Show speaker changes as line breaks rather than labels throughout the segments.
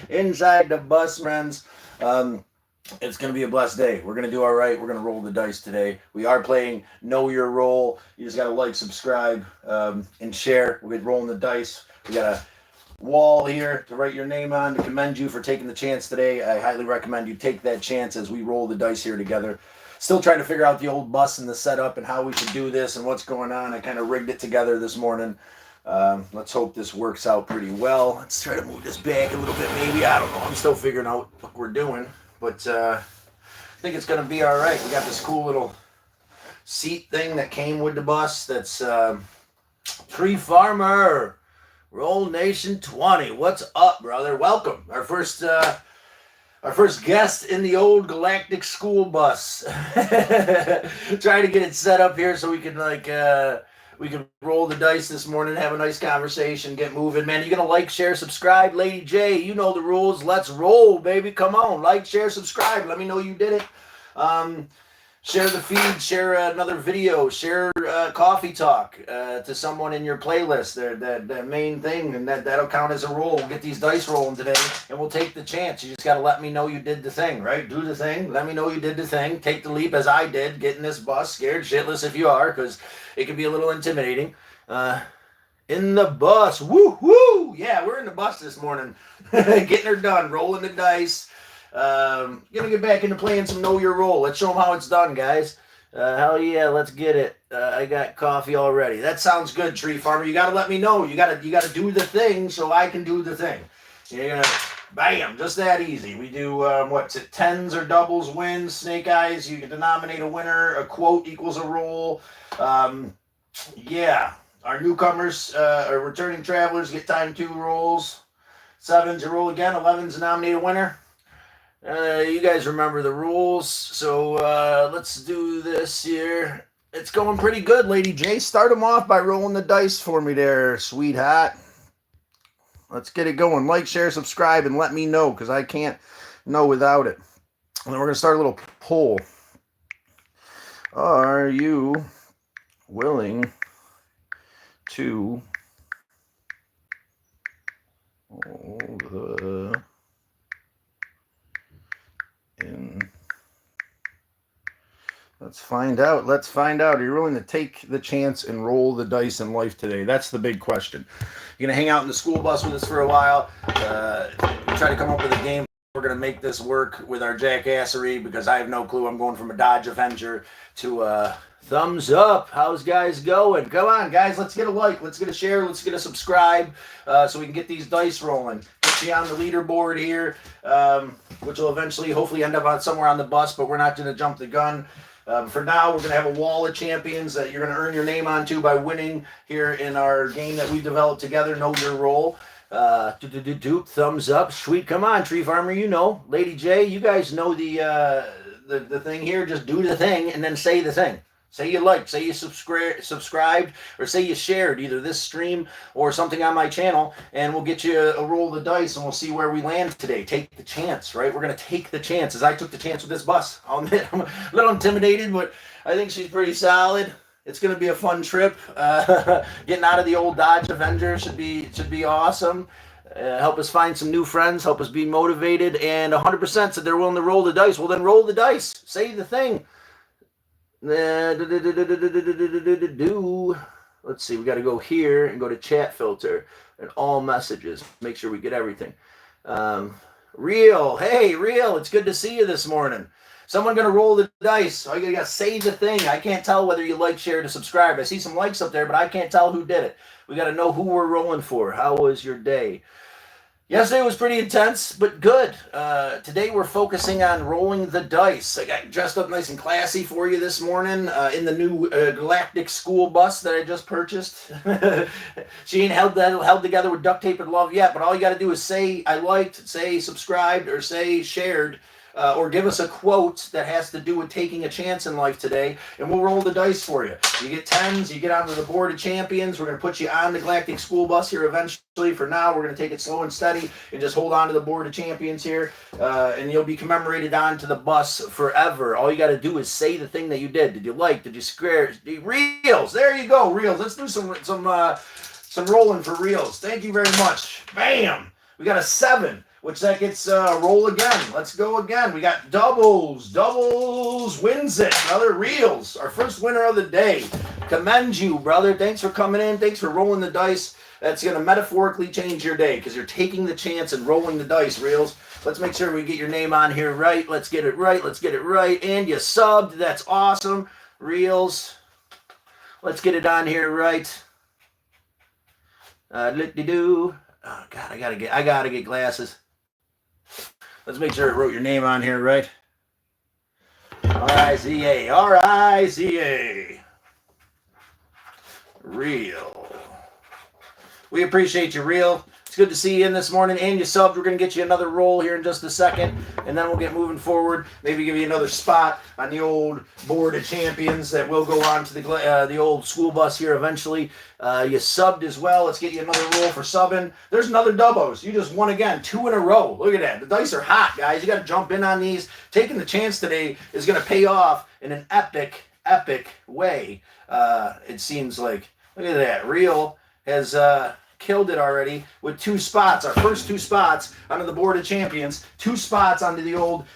inside the bus, friends. Um, it's going to be a blessed day. We're going to do all right. We're going to roll the dice today. We are playing Know Your Role. You just got to like, subscribe, and share. We're rolling the dice. We got a wall here to write your name on to commend you for taking the chance today. I highly recommend you take that chance as we roll the dice here together. Still trying to figure out the old bus and the setup and how we should do this and what's going on. I kind of rigged it together this morning. Let's hope this works out pretty well. Let's try to move this back a little bit, maybe. I don't know. I'm still figuring out what we're doing, but I think it's going to be all right. We got this cool little seat thing that came with the bus. That's Tree Farmer, Roll Nation 20. What's up, brother? Welcome. Our first guest in the old galactic school bus. Trying to get it set up here so we can we can roll the dice this morning, have a nice conversation, get moving. Man, you gonna like, share, subscribe? Lady J, you know the rules. Let's roll, baby. Come on. Like, share, subscribe. Let me know you did it. Share the feed, share another video, share coffee talk to someone in your playlist. The main thing, and that'll count as a roll. We'll get these dice rolling today, and we'll take the chance. You just got to let me know you did the thing, right? Do the thing. Let me know you did the thing. Take the leap as I did. Get in this bus, scared shitless if you are, because it can be a little intimidating. In the bus. Woo, woo. Yeah, we're in the bus this morning. Getting her done, rolling the dice. Gonna get back into playing some Know Your Role. Let's show them how it's done, guys. Hell yeah, let's get it. I got coffee already. That sounds good, Tree Farmer. You gotta let me know. You gotta do the thing so I can do the thing. You're gonna bam, just that easy. We do what's it? Tens or doubles wins, snake eyes. You can denominate a winner. A quote equals a roll. Yeah, our newcomers, or returning travelers get time 2 rolls. Sevens, you roll again. 11s, nominate a winner. You guys remember the rules, so let's do this here. It's going pretty good, Lady J. Start them off by rolling the dice for me there, sweetheart. Let's get it going. Like, share, subscribe, and let me know, because I can't know without it. And then we're going to start a little poll. Are you willing to hold the in? Let's find out. Are you willing to take the chance and roll the dice in life today? That's the big question. You're going to hang out in the school bus with us for a while, try to come up with a game. We're going to make this work with our jackassery, because I have no clue. I'm going from a Dodge Avenger to thumbs up. How's guys going? Come on, guys. Let's get a like. Let's get a share. Let's get a subscribe, so we can get these dice rolling. Get you on the leaderboard here, which will eventually hopefully end up on somewhere on the bus, but we're not going to jump the gun. For now, we're going to have a wall of champions that you're going to earn your name onto by winning here in our game that we developed together, Know Your Role. Thumbs up. Sweet. Come on, Tree Farmer, you know. Lady J, you guys know the thing here. Just do the thing and then say the thing. Say you liked, say you subscribed, or say you shared either this stream or something on my channel, and we'll get you a roll of the dice, and we'll see where we land today. Take the chance, right? We're going to take the chance, as I took the chance with this bus. I'll admit, I'm a little intimidated, but I think she's pretty solid. It's going to be a fun trip. Getting out of the old Dodge Avenger should be awesome. Help us find some new friends, help us be motivated, and 100% said they're willing to roll the dice. Well, then roll the dice. Say the thing. Let's see, we got to go here and go to chat filter and all messages. Make sure we get everything. Real, hey, Real, it's good to see you this morning. Someone going to roll the dice. All you got to say the thing. I can't tell whether you like, share, to subscribe. I see some likes up there, but I can't tell who did it. We got to know who we're rolling for. How was your day? Yesterday was pretty intense, but good. Today we're focusing on rolling the dice. I got dressed up nice and classy for you this morning in the new galactic school bus that I just purchased. She ain't held together with duct tape and love yet, but all you got to do is say I liked, say subscribed, or say shared, or give us a quote that has to do with taking a chance in life today, and we'll roll the dice for you. You get tens, you get onto the board of champions. We're going to put you on the galactic school bus here eventually. For now, we're going to take it slow and steady and just hold on to the board of champions here, and you'll be commemorated onto the bus forever. All you got to do is say the thing that you did. Did you like? Did you square? Reels. There you go, Reels. Let's do some rolling for Reels. Thank you very much. Bam. We got a 7. which that gets roll again. Let's go again. We got doubles. Doubles wins it, brother. Reels, our first winner of the day. Commend you, brother. Thanks for coming in. Thanks for rolling the dice. That's going to metaphorically change your day because you're taking the chance and rolling the dice, Reels. Let's make sure we get your name on here right. Let's get it right. Let's get it right. And you subbed. That's awesome. Reels. Let's get it on here right. Do. Oh God, I gotta get glasses. Let's make sure it wrote your name on here right. R-I-Z-A. R-I-Z-A. Real. We appreciate you, Real. It's good to see you in this morning, and you subbed. We're going to get you another roll here in just a second, and then we'll get moving forward. Maybe give you another spot on the old board of champions that will go on to the old school bus here eventually. You subbed as well. Let's get you another roll for subbing. There's another doubles. You just won again, 2 in a row. Look at that. The dice are hot, guys. You got to jump in on these. Taking the chance today is going to pay off in an epic way. It seems like. Look at that. Real has killed it already with 2 spots. Our first 2 spots onto the board of champions. 2 spots onto the old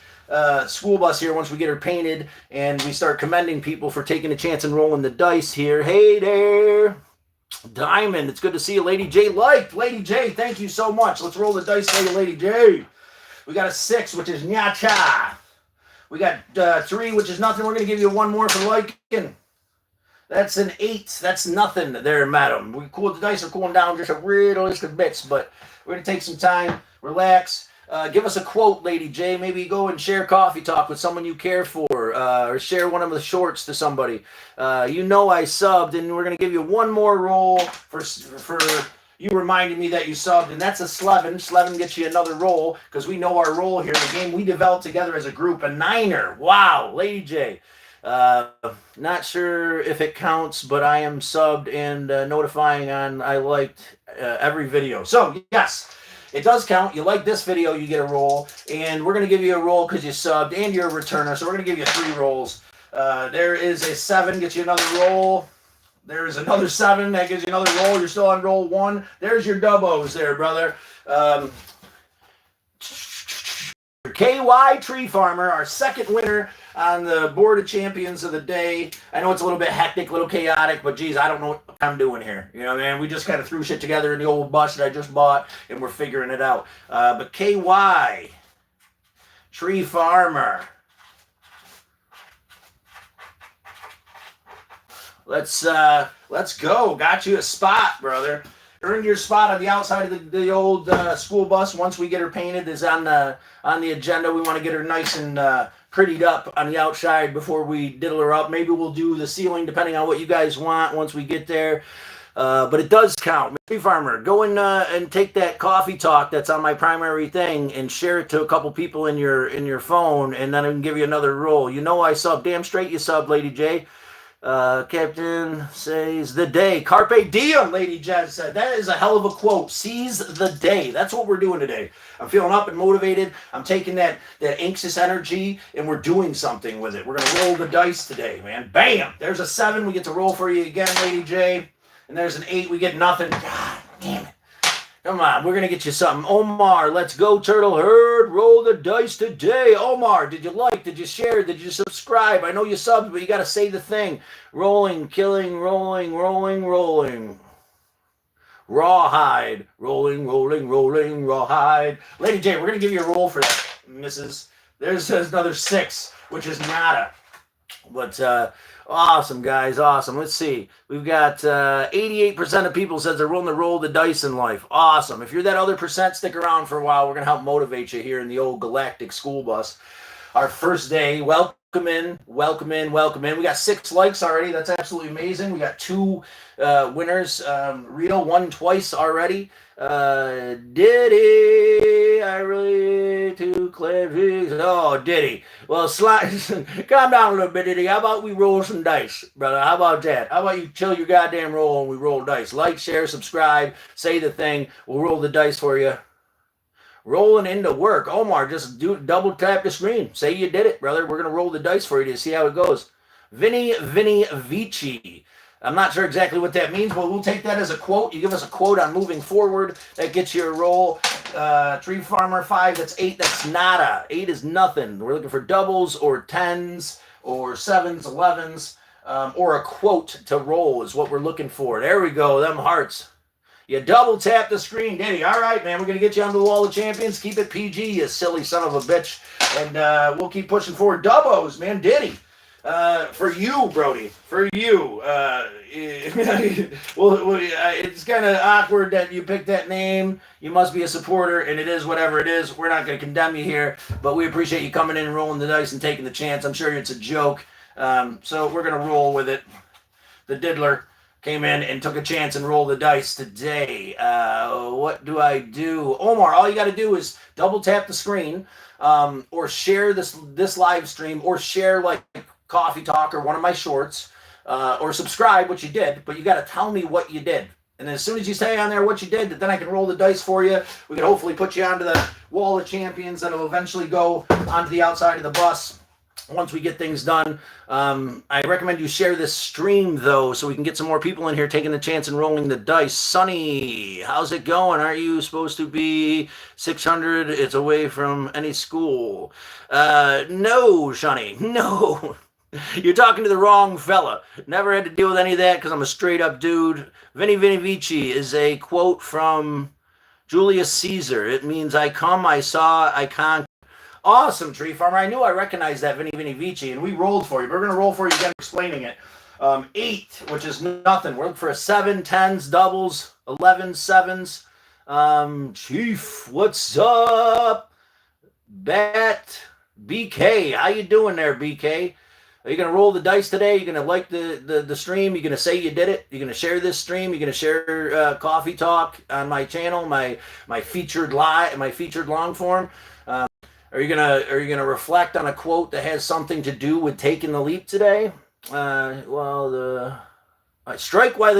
school bus here once we get her painted and we start commending people for taking a chance and rolling the dice here. Hey there, Diamond. It's good to see you. Lady J liked. Lady J, thank you so much. Let's roll the dice for you, Lady J. We got a 6, which is nyacha. We got 3, which is nothing. We're going to give you 1 more for liking. That's an 8. That's nothing there, madam. The dice are cooling down just a little bits, but we're going to take some time, relax. Give us a quote, Lady J. Maybe go and share coffee talk with someone you care for, or share one of the shorts to somebody. You know I subbed, and we're going to give you 1 more roll for you reminding me that you subbed, and that's a Slevin. Slevin gets you another roll, because we know our role here in the game. We developed together as a group, a 9er. Wow, Lady J. Not sure if it counts, but I am subbed and notifying on I liked every video. So, yes, it does count. You like this video, you get a roll. And we're going to give you a roll because you subbed and you're a returner. So we're going to give you 3 rolls. There is a 7, gets you another roll. There's another 7, that gives you another roll. You're still on roll 1. There's your doubles there, brother. KY Tree Farmer, our second winner on the board of champions of the day. I know it's a little bit hectic, a little chaotic, but geez, I don't know what I'm doing here. You know, man, we just kind of threw shit together in the old bus that I just bought, and we're figuring it out. But KY Tree Farmer. Let's go. Got you a spot, brother. Earned your spot on the outside of the old school bus. Once we get her painted, is on the agenda. We want to get her nice and prettied up on the outside before we diddle her up. Maybe we'll do the ceiling depending on what you guys want once we get there. But it does count. Tree Farmer, go and take that coffee talk that's on my primary thing and share it to a couple people in your phone, and then I can give you another roll. You know I sub. Damn straight you sub, Lady J. Captain says the day. Carpe diem, Lady Jazz said. That is a hell of a quote. Seize the day. That's what we're doing today. I'm feeling up and motivated. I'm taking that anxious energy and we're doing something with it. We're going to roll the dice today, man. Bam! There's a 7. We get to roll for you again, Lady J. And there's an 8. We get nothing. God damn it. Come on, we're going to get you something. Omar, let's go, Turtle Herd. Roll the dice today. Omar, did you like? Did you share? Did you subscribe? I know you subbed, but you got to say the thing. Rolling, killing, rolling, rolling, rolling. Rawhide. Rolling, rolling, rolling, rawhide. Lady J, we're going to give you a roll for that, Mrs. There's another 6, which is nada. But, awesome, guys. Awesome. Let's see. We've got 88% of people says they're willing to roll the dice in life. Awesome. If you're that other percent, stick around for a while. We're going to help motivate you here in the old galactic school bus. Our first day. Welcome in. Welcome in. Welcome in. We got 6 likes already. That's absolutely amazing. We got 2 winners. Rito won twice already. Diddy, I really too clever. Oh, Diddy. Well, calm down a little bit, Diddy. How about we roll some dice, brother? How about that? How about you chill your goddamn roll and we roll dice? Like, share, subscribe, say the thing. We'll roll the dice for you. Rolling into work. Omar, just double tap the screen. Say you did it, brother. We're going to roll the dice for you to see how it goes. Vinny Vici. I'm not sure exactly what that means, but we'll take that as a quote. You give us a quote on moving forward. That gets you a roll. Tree Farmer 5, that's 8. That's nada. 8 is nothing. We're looking for doubles or 10s or 7s, 11s, or a quote to roll is what we're looking for. There we go. Them hearts. You double tap the screen, Diddy. All right, man. We're going to get you on the wall of champions. Keep it PG, you silly son of a bitch. And we'll keep pushing forward. Dubbos, man. Diddy. For you, Brody. For you. It's kind of awkward that you picked that name. You must be a supporter, and it is whatever it is. We're not going to condemn you here, but we appreciate you coming in and rolling the dice and taking the chance. I'm sure it's a joke. So we're going to roll with it. The diddler came in and took a chance and rolled the dice today. What do I do? Omar, all you got to do is double tap the screen, or share this live stream, or share like Coffee Talk or one of my shorts, or subscribe, which you did, but you got to tell me what you did. And as soon as you say on there what you did, then I can roll the dice for you. We can hopefully put you onto the wall of champions that will eventually go onto the outside of the bus once we get things done. I recommend you share this stream, though, so we can get some more people in here taking the chance and rolling the dice. Sonny, how's it going? Aren't you supposed to be 600? It's away from any school. No, Sonny, no. You're talking to the wrong fella. Never had to deal with any of that because I'm a straight-up dude. Veni Vini Vici is a quote from Julius Caesar. It means I come, I saw, I conquered. Awesome, Tree Farmer. I knew I recognized that Vini Vini Vici, and we rolled for you. But we're going to roll for you again explaining it. 8, which is nothing. We're looking for a 7, 10s, doubles, 11, 7s. Chief, what's up? Bat, BK. How you doing there, BK? Are you going to roll the dice today? You're going to like the stream? You're going to say you did it? You're going to share this stream? You're going to share Coffee Talk on my channel, my featured long form? Are you gonna reflect on a quote that has something to do with taking the leap today? Strike while the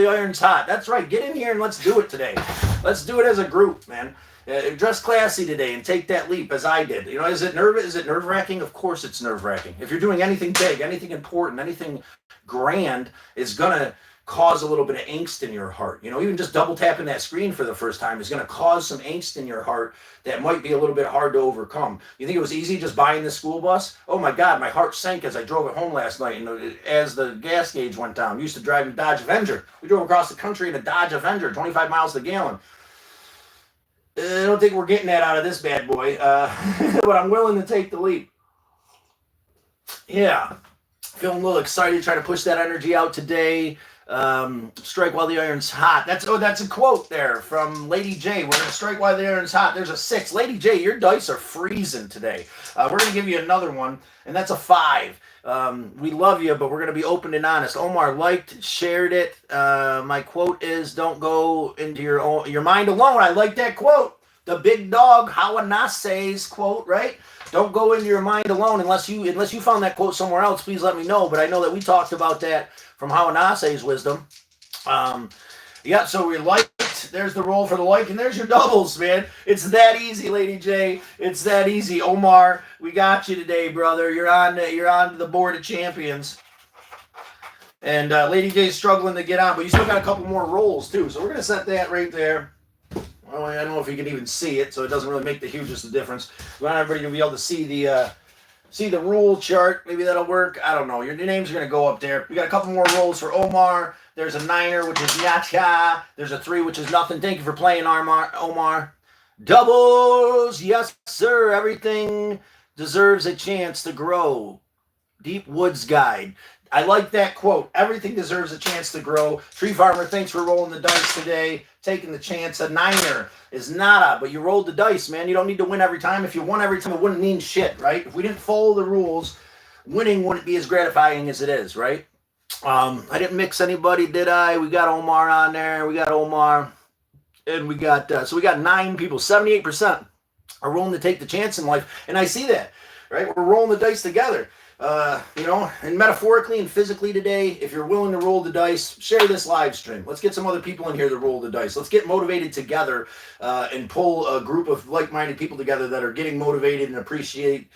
iron's hot. That's right. Get in here and let's do it today. Let's do it as a group, man. Dress classy today and take that leap as I did. You know, is it nerve-wracking? Of course it's nerve-wracking. If you're doing anything big, anything important, anything grand, it's gonna cause a little bit of angst in your heart. You know, even just double tapping that screen for the first time is going to cause some angst in your heart that might be a little bit hard to overcome. You think it was easy just buying the school bus? Oh my God, my heart sank as I drove it home last night, and as the gas gauge went down. I used to drive a Dodge Avenger. We drove across the country in a Dodge Avenger, 25 miles to the gallon. I don't think we're getting that out of this bad boy, but I'm willing to take the leap. Yeah, feeling a little excited, trying to push that energy out today. Strike while the iron's hot. That's a quote there from Lady J. We're going to strike while the iron's hot. There's a 6. Lady J, your dice are freezing today. We're going to give you another one, and that's a 5. We love you, but we're going to be open and honest. Omar liked, shared it. My quote is, don't go into your mind alone. I like that quote. The big dog Hawanase's quote, right? Don't go into your mind alone unless you found that quote somewhere else. Please let me know. But I know that we talked about that from Hawanase's wisdom. Yeah, so we liked. There's the roll for the like, and there's your doubles, man. It's that easy, Lady J. It's that easy. Omar, we got you today, brother. You're on the board of champions. And Lady J's struggling to get on, but you still got a couple more rolls too. So we're gonna set that right there. Well, I don't know if you can even see it, so it doesn't really make the hugest difference. We want everybody to be able to see the rule chart. Maybe that'll work. I don't know. Your names are going to go up there. We got a couple more rolls for Omar. There's a 9er, which is Yacha. There's a 3, which is nothing. Thank you for playing, Omar. Doubles. Yes, sir. Everything deserves a chance to grow. Deep Woods Guide. I like that quote. Everything deserves a chance to grow. Tree Farmer, thanks for rolling the dice today. Taking the chance. A 9er is nada, but you rolled the dice, man. You don't need to win every time. If you won every time, it wouldn't mean shit, right? If we didn't follow the rules, winning wouldn't be as gratifying as it is, right? I didn't mix anybody, did I? We got Omar on there. We got Omar. And we got, so we got 9 people. 78% are willing to take the chance in life. And I see that, right? We're rolling the dice together. and metaphorically and physically today, if you're willing to roll the dice, share this live stream. Let's get some other people in here to roll the dice. Let's get motivated together and pull a group of like-minded people together that are getting motivated and appreciate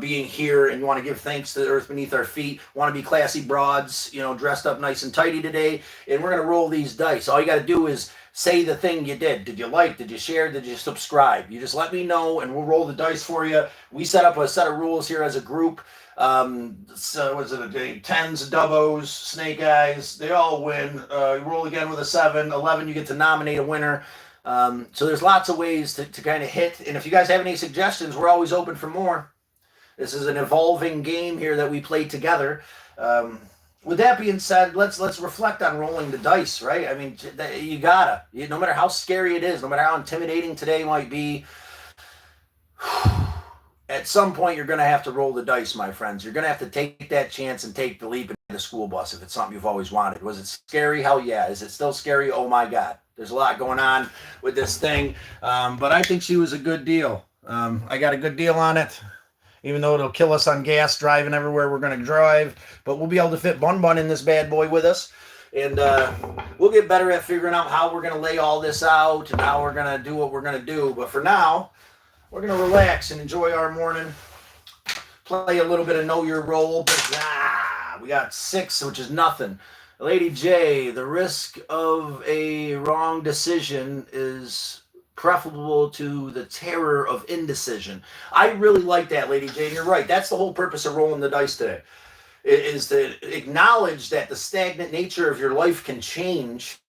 being here and want to give thanks to the earth beneath our feet, want to be classy broads, dressed up nice and tidy today. And we're going to roll these dice. All you got to do is say the thing you did. Did you like? Did you share? Did you subscribe? You just let me know and we'll roll the dice for you. We set up a set of rules here as a group. So was it a day? Tens, doubles, snake eyes, they all win. You roll again with a 7, 11, you get to nominate a winner. So there's lots of ways to kind of hit. And if you guys have any suggestions, we're always open for more. This is an evolving game here that we play together. With that being said, let's reflect on rolling the dice, right? I mean, you gotta. No matter how scary it is, no matter how intimidating today might be, at some point you're going to have to roll the dice, my friends. You're going to have to take that chance and take the leap into the school bus if it's something you've always wanted. Was it scary? Hell yeah. Is it still scary? Oh my God. There's a lot going on with this thing. But I think she was a good deal. I got a good deal on it. Even though it'll kill us on gas driving everywhere we're going to drive. But we'll be able to fit Bun in this bad boy with us. And we'll get better at figuring out how we're going to lay all this out and how we're going to do what we're going to do. But for now, we're going to relax and enjoy our morning. Play a little bit of Know Your Role. But we got 6, which is nothing. Lady J, the risk of a wrong decision is preferable to the terror of indecision. I really like that, Lady J. And you're right. That's the whole purpose of rolling the dice today, is to acknowledge that the stagnant nature of your life can change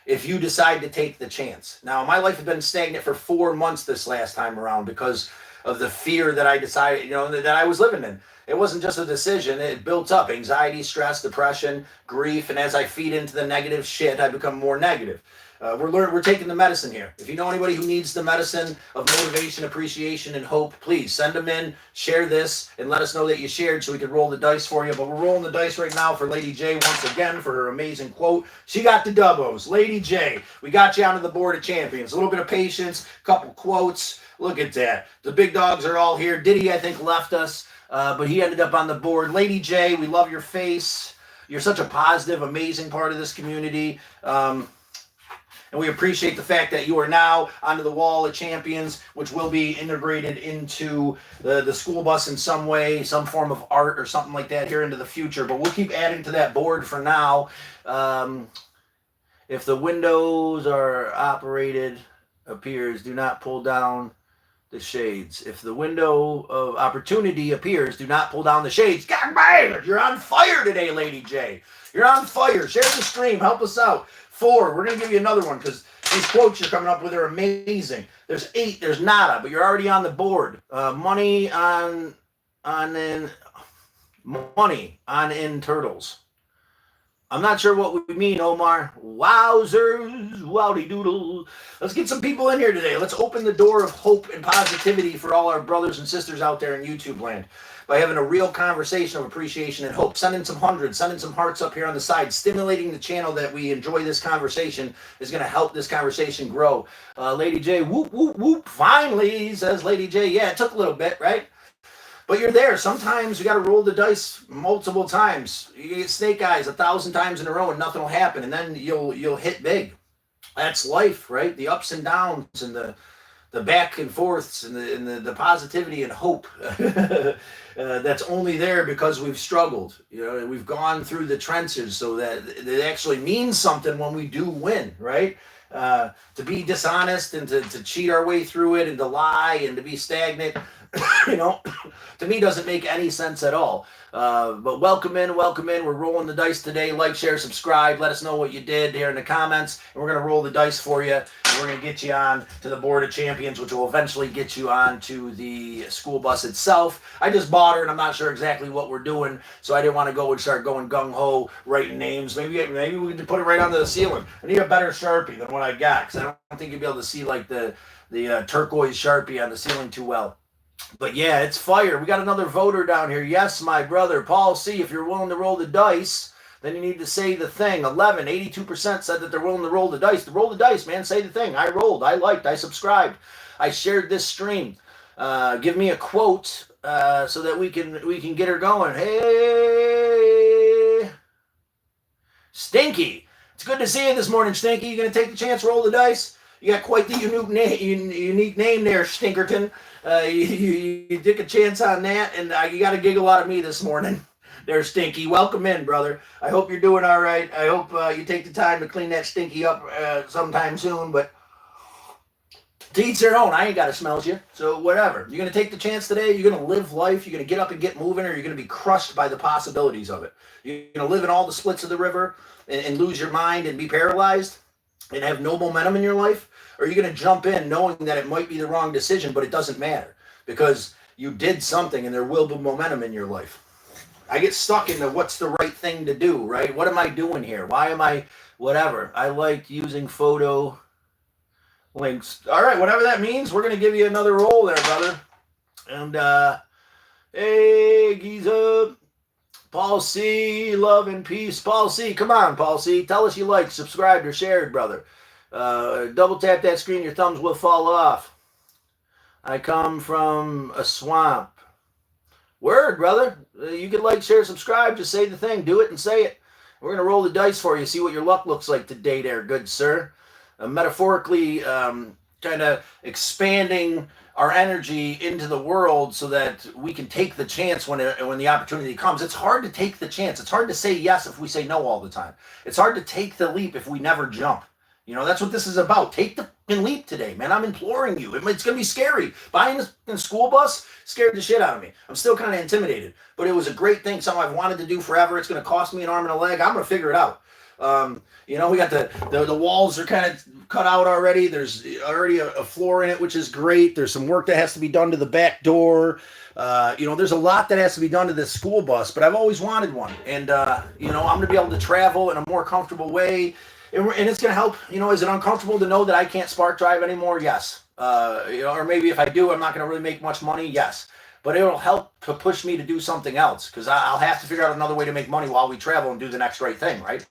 if you decide to take the chance. Now, my life has been stagnant for 4 months this last time around because of the fear that I decided, that I was living in. It wasn't just a decision. It built up anxiety, stress, depression, grief. And as I feed into the negative shit, I become more negative. We're taking the medicine here. If you know anybody who needs the medicine of motivation, appreciation, and hope, please send them in, share this, and let us know that you shared so we can roll the dice for you. But we're rolling the dice right now for Lady J once again for her amazing quote. She got the doubles. Lady J, we got you onto the board of champions. A little bit of patience, a couple quotes. Look at that. The big dogs are all here. Diddy, I think, left us, but he ended up on the board. Lady J, we love your face. You're such a positive, amazing part of this community. And we appreciate the fact that you are now onto the wall of champions, which will be integrated into the school bus in some way, some form of art or something like that here into the future. But we'll keep adding to that board for now. If the windows are operated, appears, do not pull down the shades. If the window of opportunity appears, do not pull down the shades. God damn, you're on fire today, Lady J. You're on fire. Share the stream. Help us out. 4. We're going to give you another one because these quotes you're coming up with are amazing. There's 8. There's nada, but you're already on the board. Money on in turtles. I'm not sure what we mean, Omar. Wowzers, wowdy doodle. Let's get some people in here today. Let's open the door of hope and positivity for all our brothers and sisters out there in YouTube land by having a real conversation of appreciation and hope. Sending some hundreds, sending some hearts up here on the side, stimulating the channel that we enjoy this conversation is going to help this conversation grow. Lady J, whoop, whoop, whoop. Finally, says Lady J. Yeah, it took a little bit, right? But you're there. Sometimes you got to roll the dice multiple times. You get snake eyes 1,000 times in a row and nothing will happen. And then you'll hit big. That's life, right? The ups and downs and the back and forths and the positivity and hope. That's only there because we've struggled. We've gone through the trenches so that it actually means something when we do win, right? To be dishonest and to cheat our way through it and to lie and to be stagnant, to me doesn't make any sense at all. But welcome in. We're rolling the dice today. Like, share, subscribe. Let us know what you did here in the comments. And we're going to roll the dice for you. And we're going to get you on to the board of champions, which will eventually get you on to the school bus itself. I just bought her, and I'm not sure exactly what we're doing, so I didn't want to go and start going gung-ho, writing names. Maybe we can put it right onto the ceiling. I need a better Sharpie than what I got, because I don't think you'll be able to see like the turquoise Sharpie on the ceiling too well. But yeah, it's fire. We got another voter down here. Yes, my brother, Paul C., if you're willing to roll the dice, then you need to say the thing. 82% said that they're willing to roll the dice. To roll the dice, man, say the thing. I rolled, I liked, I subscribed, I shared this stream. Give me a quote so that we can get her going. Hey, Stinky. It's good to see you this morning, Stinky. You gonna take the chance, roll the dice? You got quite the unique name there, Stinkerton. You took a chance on that, and you got a giggle out of me this morning. There, Stinky. Welcome in, brother. I hope you're doing all right. I hope you take the time to clean that Stinky up sometime soon, but to each their own. I ain't got to smell you, so whatever. You're going to take the chance today. You're going to live life. You're going to get up and get moving, or you're going to be crushed by the possibilities of it. You're going to live in all the splits of the river and lose your mind and be paralyzed and have no momentum in your life, or you're going to jump in knowing that it might be the wrong decision, but it doesn't matter because you did something and there will be momentum in your life. I get stuck into what's the right thing to do, right? What am I doing here? Why am I whatever? I like using photo links. All right, whatever that means, we're going to give you another roll there, brother. And, hey, Giza, Paul C, love and peace. Paul C, come on, Paul C. Tell us you liked, subscribed, or shared, brother. Double tap that screen, your thumbs will fall off. I come from a swamp. Word, brother. You can like, share, subscribe. Just say the thing. Do it and say it. We're going to roll the dice for you. See what your luck looks like today there, good sir. Metaphorically kind of expanding our energy into the world so that we can take the chance when the opportunity comes. It's hard to take the chance. It's hard to say yes if we say no all the time. It's hard to take the leap if we never jump. You know, that's what this is about. Take the leap today, man. I'm imploring you. It's going to be scary. Buying a school bus scared the shit out of me. I'm still kind of intimidated, but it was a great thing, something I've wanted to do forever. It's going to cost me an arm and a leg. I'm going to figure it out. You know, we got the walls are kind of cut out already. There's already a floor in it, which is great. There's some work that has to be done to the back door. You know, there's a lot that has to be done to this school bus, but I've always wanted one. And, you know, I'm going to be able to travel in a more comfortable way. And it's going to help. You know, is it uncomfortable to know that I can't spark drive anymore? Yes. You know, or maybe if I do, I'm not going to really make much money. Yes. But it'll help to push me to do something else because I'll have to figure out another way to make money while we travel and do the next right thing, right?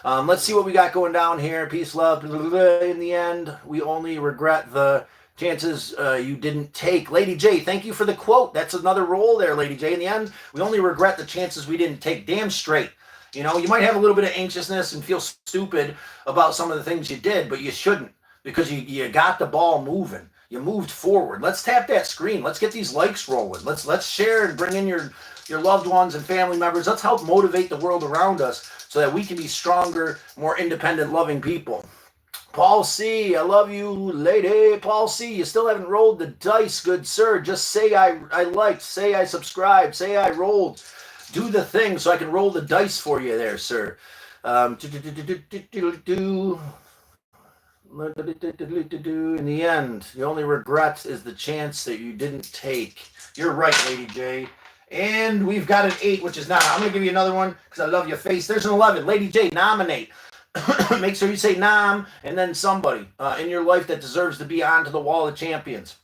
Let's see what we got going down here. Peace, love. In the end, we only regret the chances you didn't take. Lady J, thank you for the quote. That's another roll there, Lady J. In the end, we only regret the chances we didn't take. Damn straight. You know, you might have a little bit of anxiousness and feel stupid about some of the things you did, but you shouldn't because you got the ball moving. You moved forward. Let's tap that screen. Let's get these likes rolling. Let's share and bring in your loved ones and family members. Let's help motivate the world around us so that we can be stronger, more independent, loving people. Paul C, I love you, lady. Paul C, you still haven't rolled the dice, good sir. Just say I liked, say I subscribed, say I rolled. Do the thing so I can roll the dice for you there, sir. In the end, the only regret is the chance that you didn't take. You're right, Lady J. And we've got an 8, which is not. I'm going to give you another one because I love your face. There's an 11. Lady J, nominate. Make sure you say nom and then somebody in your life that deserves to be onto the wall of champions.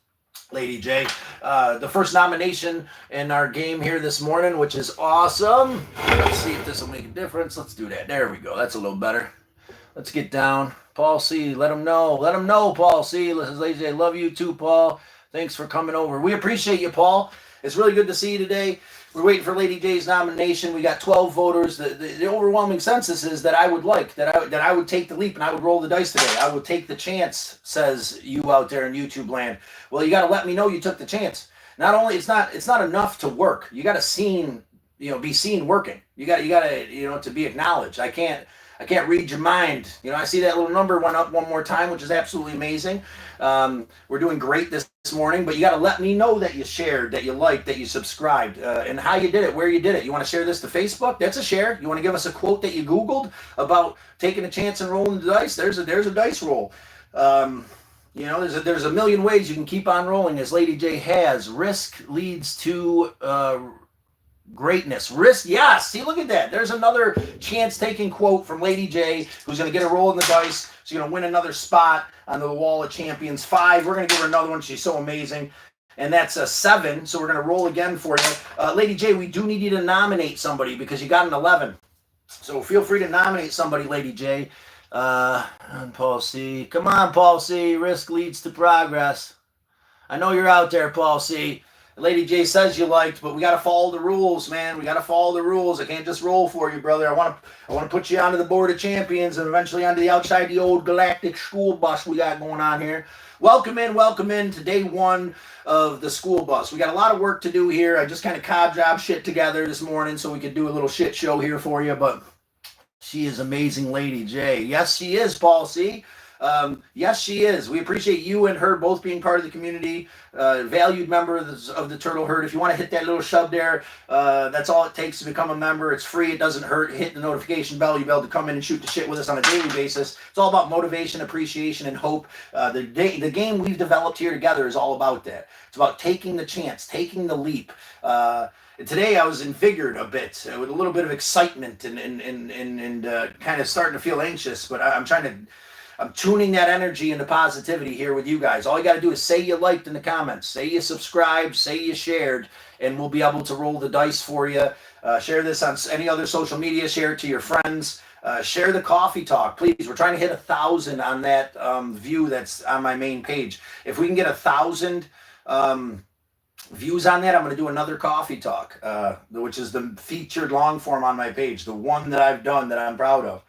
Lady J, the first nomination in our game here this morning, which is awesome. Let's see if this will make a difference. Let's do that. There we go. That's a little better. Let's get down. Paul C, let him know. Let him know, Paul C. Lady J, love you too, Paul. Thanks for coming over. We appreciate you, Paul. It's really good to see you today. We're waiting for Lady J's nomination. We got 12 voters. The overwhelming census is that I would like, that I would take the leap and I would roll the dice today. I would take the chance, says you out there in YouTube land. Well, you got to let me know you took the chance. Not only, it's not enough to work. You got to be seen working. You got to, to be acknowledged. I can't read your mind. I see that little number went up one more time, which is absolutely amazing. We're doing great this morning, but you got to let me know that you shared, that you liked, that you subscribed, and how you did it, where you did it. You want to share this to Facebook? That's a share. You want to give us a quote that you Googled about taking a chance and rolling the dice? There's a dice roll. There's a million ways you can keep on rolling, as Lady J has. Risk leads to greatness. Risk, yes. See, look at that. There's another chance-taking quote from Lady J, who's going to get a roll in the dice. She's going to win another spot on the Wall of Champions. 5. We're going to give her another one. She's so amazing. And that's a 7. So we're going to roll again for you. Lady J, we do need you to nominate somebody because you got an 11. So feel free to nominate somebody, Lady J. And Paul C. Come on, Paul C. Risk leads to progress. I know you're out there, Paul C. Lady J says you liked, but we got to follow the rules, man. We got to follow the rules. I can't just roll for you, brother. I want to put you onto the board of champions and eventually onto the outside the old galactic school bus we got going on here. Welcome in to day one of the school bus. We got a lot of work to do here. I just kind of cod job shit together this morning so we could do a little shit show here for you, but she is amazing, Lady J. Yes, she is, Paul C. Yes, she is. We appreciate you and her both being part of the community, valued member of the Turtle Herd. If you want to hit that little shove there, that's all it takes to become a member. It's free. It doesn't hurt. Hit the notification bell. You'll be able to come in and shoot the shit with us on a daily basis. It's all about motivation, appreciation, and hope. The game we've developed here together is all about that. It's about taking the chance, taking the leap. Today I was invigorated a bit with a little bit of excitement and kind of starting to feel anxious, but I'm tuning that energy into positivity here with you guys. All you got to do is say you liked in the comments, say you subscribed, say you shared, and we'll be able to roll the dice for you. Share this on any other social media, share it to your friends. Share the coffee talk, please. We're trying to hit 1,000 on that view that's on my main page. If we can get 1,000 views on that, I'm going to do another coffee talk, which is the featured long form on my page, the one that I've done that I'm proud of.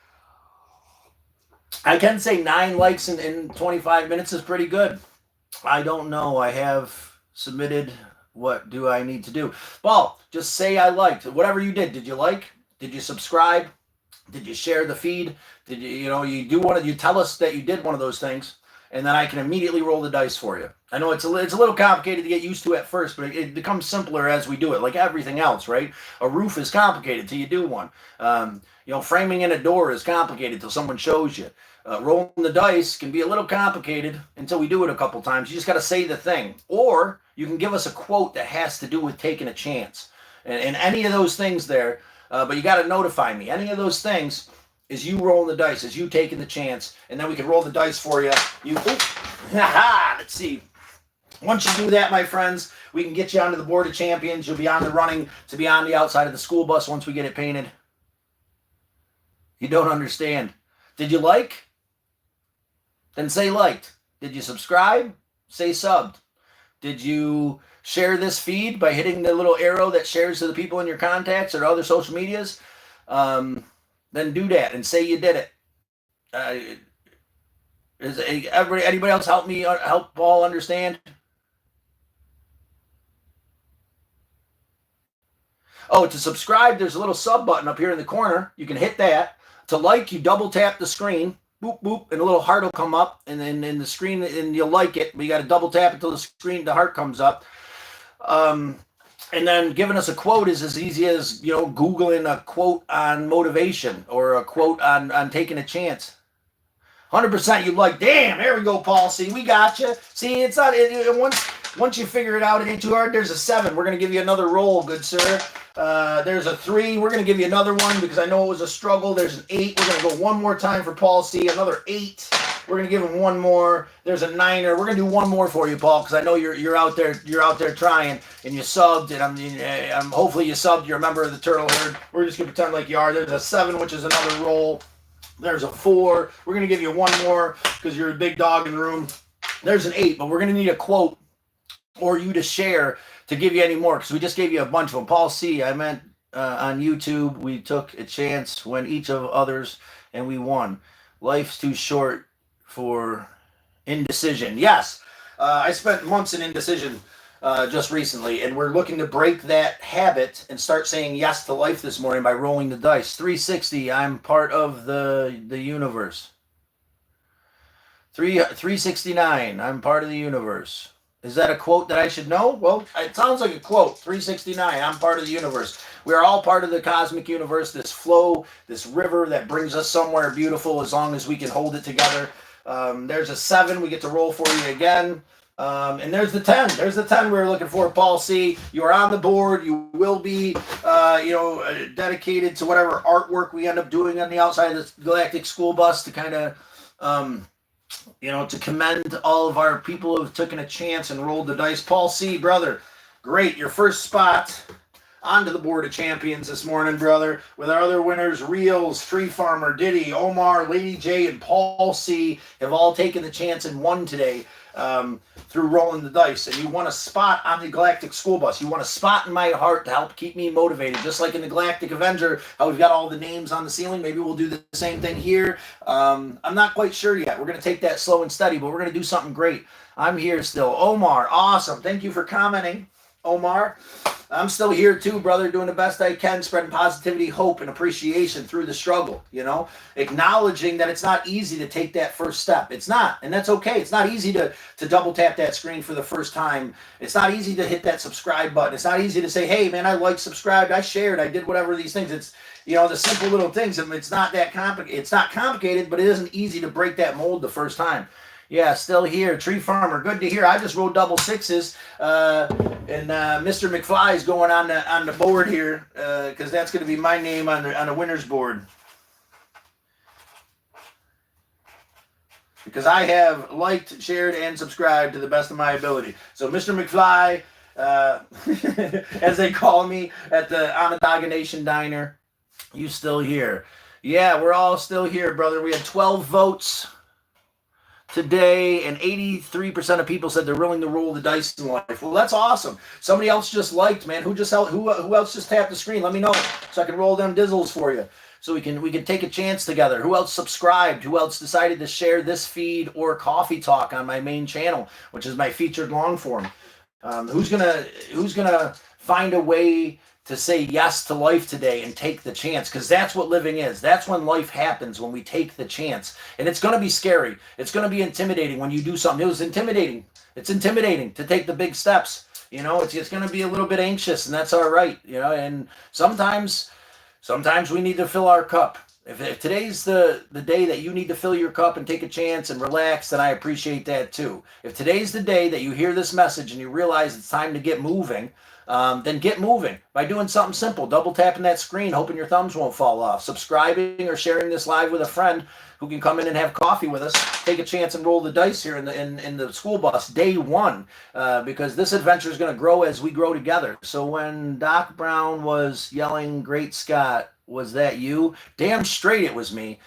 I can say 9 likes in 25 minutes is pretty good. I don't know. I have submitted. What do I need to do? Paul, just say I liked. Whatever you did you like? Did you subscribe? Did you share the feed? Did you tell us that you did one of those things, and then I can immediately roll the dice for you. I know it's a little complicated to get used to at first, but it becomes simpler as we do it, like everything else, right? A roof is complicated till you do one. Framing in a door is complicated till someone shows you. Rolling the dice can be a little complicated until we do it a couple times. You just got to say the thing. Or you can give us a quote that has to do with taking a chance. And any of those things there, but you got to notify me. Any of those things is you rolling the dice, is you taking the chance, and then we can roll the dice for you. Let's see. Once you do that, my friends, we can get you onto the board of champions. You'll be on the running to be on the outside of the school bus once we get it painted. You don't understand. Did you like? Then say liked. Did you subscribe? Say subbed. Did you share this feed by hitting the little arrow that shares to the people in your contacts or other social medias? Then do that and say you did it. Anybody else help Paul understand? Oh, to subscribe, there's a little sub button up here in the corner. You can hit that. To like, you double tap the screen. Boop, boop, and a little heart will come up, and then in the screen, and you'll like it. But you got to double tap until the heart comes up. And then giving us a quote is as easy as, Googling a quote on motivation or a quote on taking a chance. 100% you like, damn, there we go, Paul. See, we got you. See, it's not, once you figure it out, it ain't too hard. There's a 7. We're going to give you another roll, good sir. There's a 3. We're going to give you another one because I know it was a struggle. There's an 8. We're going to go one more time for Paul C. Another 8. We're going to give him one more. There's a 9er. We're going to do one more for you, Paul, because I know you're out there trying, and you subbed, and I'm hopefully you subbed. You're a member of the Turtle Herd. We're just going to pretend like you are. There's a 7, which is another roll. There's a 4. We're going to give you one more because you're a big dog in the room. There's an 8, but we're going to need a quote or you to share to give you any more because we just gave you a bunch of them. Paul C., I meant on YouTube, we took a chance when each of others and we won. Life's too short for indecision. Yes, I spent months in indecision just recently, and we're looking to break that habit and start saying yes to life this morning by rolling the dice. 360, I'm part of the universe. 369, I'm part of the universe. Is that a quote that I should know? Well, it sounds like a quote. 369, I'm part of the universe. We are all part of the cosmic universe, this flow, this river that brings us somewhere beautiful as long as we can hold it together. There's a 7 we get to roll for you again. And there's the 10. There's the 10 we were looking for, Paul C. You are on the board. You will be, dedicated to whatever artwork we end up doing on the outside of the Galactic School Bus to kind of, to commend all of our people who have taken a chance and rolled the dice. Paul C., brother, great. Your first spot onto the board of champions this morning, brother, with our other winners, Reels, Tree Farmer, Diddy, Omar, Lady J, and Paul C. have all taken the chance and won today. through rolling the dice, and you want a spot on the Galactic School Bus. You want a spot in my heart to help keep me motivated, just like in the Galactic Avenger, how we've got all the names on the ceiling. Maybe we'll do the same thing here. I'm not quite sure yet. We're going to take that slow and steady, but we're going to do something great. I'm here still. Omar, awesome. Thank you for commenting, Omar. I'm still here too, brother, doing the best I can, spreading positivity, hope, and appreciation through the struggle, acknowledging that it's not easy to take that first step. It's not, and that's okay. It's not easy to double tap that screen for the first time. It's not easy to hit that subscribe button. It's not easy to say, hey, man, I liked, subscribed, I shared, I did whatever these things. It's, the simple little things. And it's not that complicated. It's not complicated, but it isn't easy to break that mold the first time. Yeah, still here. Tree Farmer, good to hear. I just rolled double sixes, and Mr. McFly is going on the board here, because that's going to be my name on the winner's board. Because I have liked, shared, and subscribed to the best of my ability. So Mr. McFly, as they call me at the Onondaga Nation Diner, you still here? Yeah, we're all still here, brother. We had 12 votes today, and 83% of people said they're willing to roll the dice in life. Well, that's awesome. Somebody else just liked, man. Who else just tapped the screen? Let me know so I can roll them dizzles for you. So we can take a chance together. Who else subscribed? Who else decided to share this feed or Coffee Talk on my main channel, which is my featured long form? Who's gonna find a way to say yes to life today and take the chance? Because that's what living is. That's when life happens, when we take the chance. And it's going to be scary. It's going to be intimidating when you do something. It was intimidating. It's intimidating to take the big steps. It's going to be a little bit anxious, and that's all right. And sometimes we need to fill our cup. If today's the day that you need to fill your cup and take a chance and relax, then I appreciate that too. If today's the day that you hear this message and you realize it's time to get moving, then get moving by doing something simple. Double tapping that screen, hoping your thumbs won't fall off. Subscribing or sharing this live with a friend who can come in and have coffee with us. Take a chance and roll the dice here in the school bus, day one, because this adventure is going to grow as we grow together. So when Doc Brown was yelling, "Great Scott," was that you? Damn straight it was me.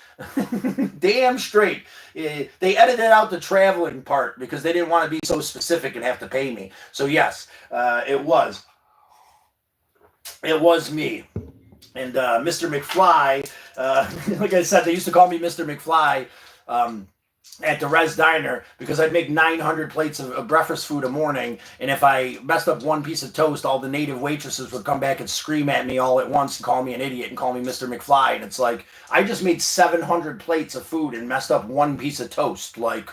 Damn straight. They edited out the traveling part because they didn't want to be so specific and have to pay me. So yes, it was. It was me. And Mr. McFly, like I said, they used to call me Mr. McFly at the Res Diner because I'd make 900 plates of breakfast food a morning, and if I messed up one piece of toast, all the native waitresses would come back and scream at me all at once and call me an idiot and call me Mr. McFly. And it's like, I just made 700 plates of food and messed up one piece of toast, like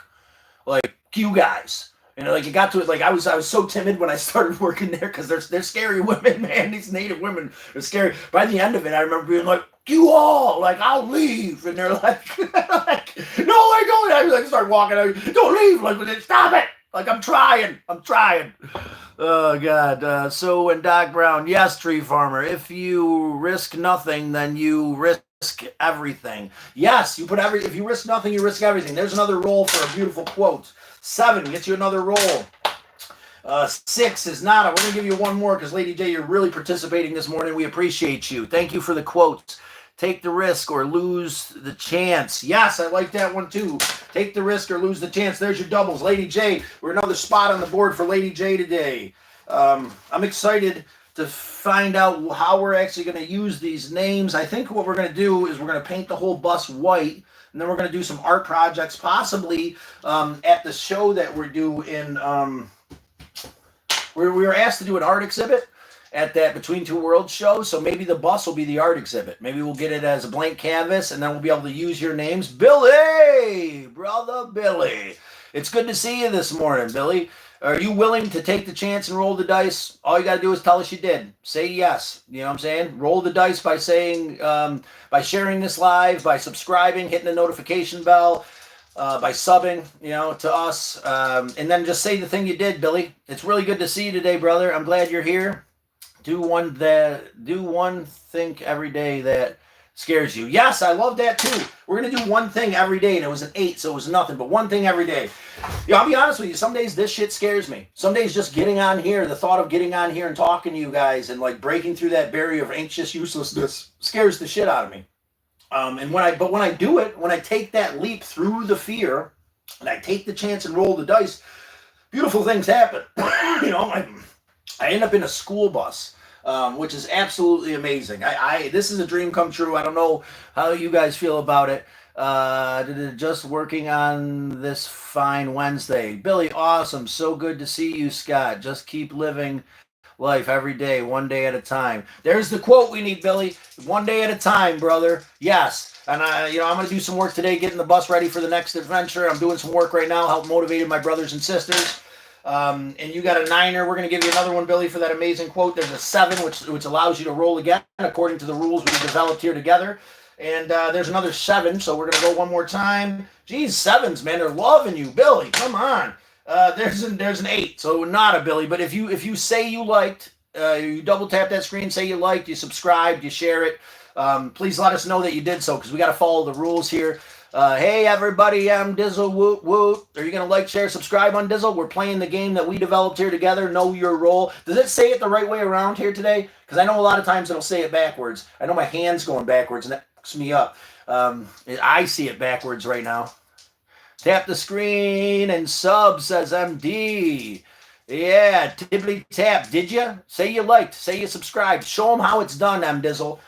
you guys. It got to it, I was so timid when I started working there because they're scary women, man. These native women are scary. By the end of it, I remember being like, "You all, I'll leave," and they're like, "No, I don't." I start walking. "Don't leave!" Stop it! I'm trying. Oh God. So when Doc Brown, yes, Tree Farmer, if you risk nothing, then you risk everything. Yes, if you risk nothing, you risk everything. There's another roll for a beautiful quote. 7 gets you another roll. 6 is nada. We're going to give you one more because, Lady J, you're really participating this morning. We appreciate you. Thank you for the quotes. Take the risk or lose the chance. Yes, I like that one too. Take the risk or lose the chance. There's your doubles. Lady J, we're another spot on the board for Lady J today. I'm excited to find out how we're actually going to use these names. I think what we're going to do is we're going to paint the whole bus white, and then we're going to do some art projects, possibly at the show that we're doing. We were asked to do an art exhibit at that Between Two Worlds show, so maybe the bus will be the art exhibit. Maybe we'll get it as a blank canvas, and then we'll be able to use your names. Billy! Brother Billy. It's good to see you this morning, Billy. Are you willing to take the chance and roll the dice? All you got to do is tell us you did. Say yes. You know what I'm saying? Roll the dice by saying, by sharing this live, by subscribing, hitting the notification bell, by subbing, to us. And then just say the thing you did, Billy. It's really good to see you today, brother. I'm glad you're here. Do one thing every day that scares you. Yes, I love that too. We're going to do one thing every day, and it was an 8, so it was nothing, but one thing every day. I'll be honest with you, some days this shit scares me. Some days just getting on here, the thought of getting on here and talking to you guys and breaking through that barrier of anxious uselessness scares the shit out of me. And when I do it, when I take that leap through the fear and I take the chance and roll the dice, beautiful things happen. I end up in a school bus, which is absolutely amazing. This is a dream come true. I don't know how you guys feel about it. Just working on this fine Wednesday. Billy, awesome. So good to see you, Scott. Just keep living life every day, one day at a time. There's the quote we need, Billy. One day at a time, brother. Yes. And I'm going to do some work today, getting the bus ready for the next adventure. I'm doing some work right now, help motivating my brothers and sisters. And you got a niner. We're going to give you another one, Billy, for that amazing quote. There's a 7, which allows you to roll again according to the rules we developed here together. And there's another 7, so we're going to go one more time. Geez, 7s, man, they're loving you, Billy. Come on. There's an 8, so not a Billy. But if you say you liked, you double tap that screen, say you liked, you subscribed, you share it. Please let us know that you did so, because we got to follow the rules here. Hey everybody, I'm Dizzle. Woot woot. Are you gonna like, share, subscribe on Dizzle? We're playing the game that we developed here together. Know your role. Does it say it the right way around here today? Because I know a lot of times it'll say it backwards. I know my hand's going backwards, and that fucks me up. I see it backwards right now. Tap the screen and sub, says MD. Yeah, tippity tap. Did you? Say you liked. Say you subscribed. Show them how it's done, M Dizzle.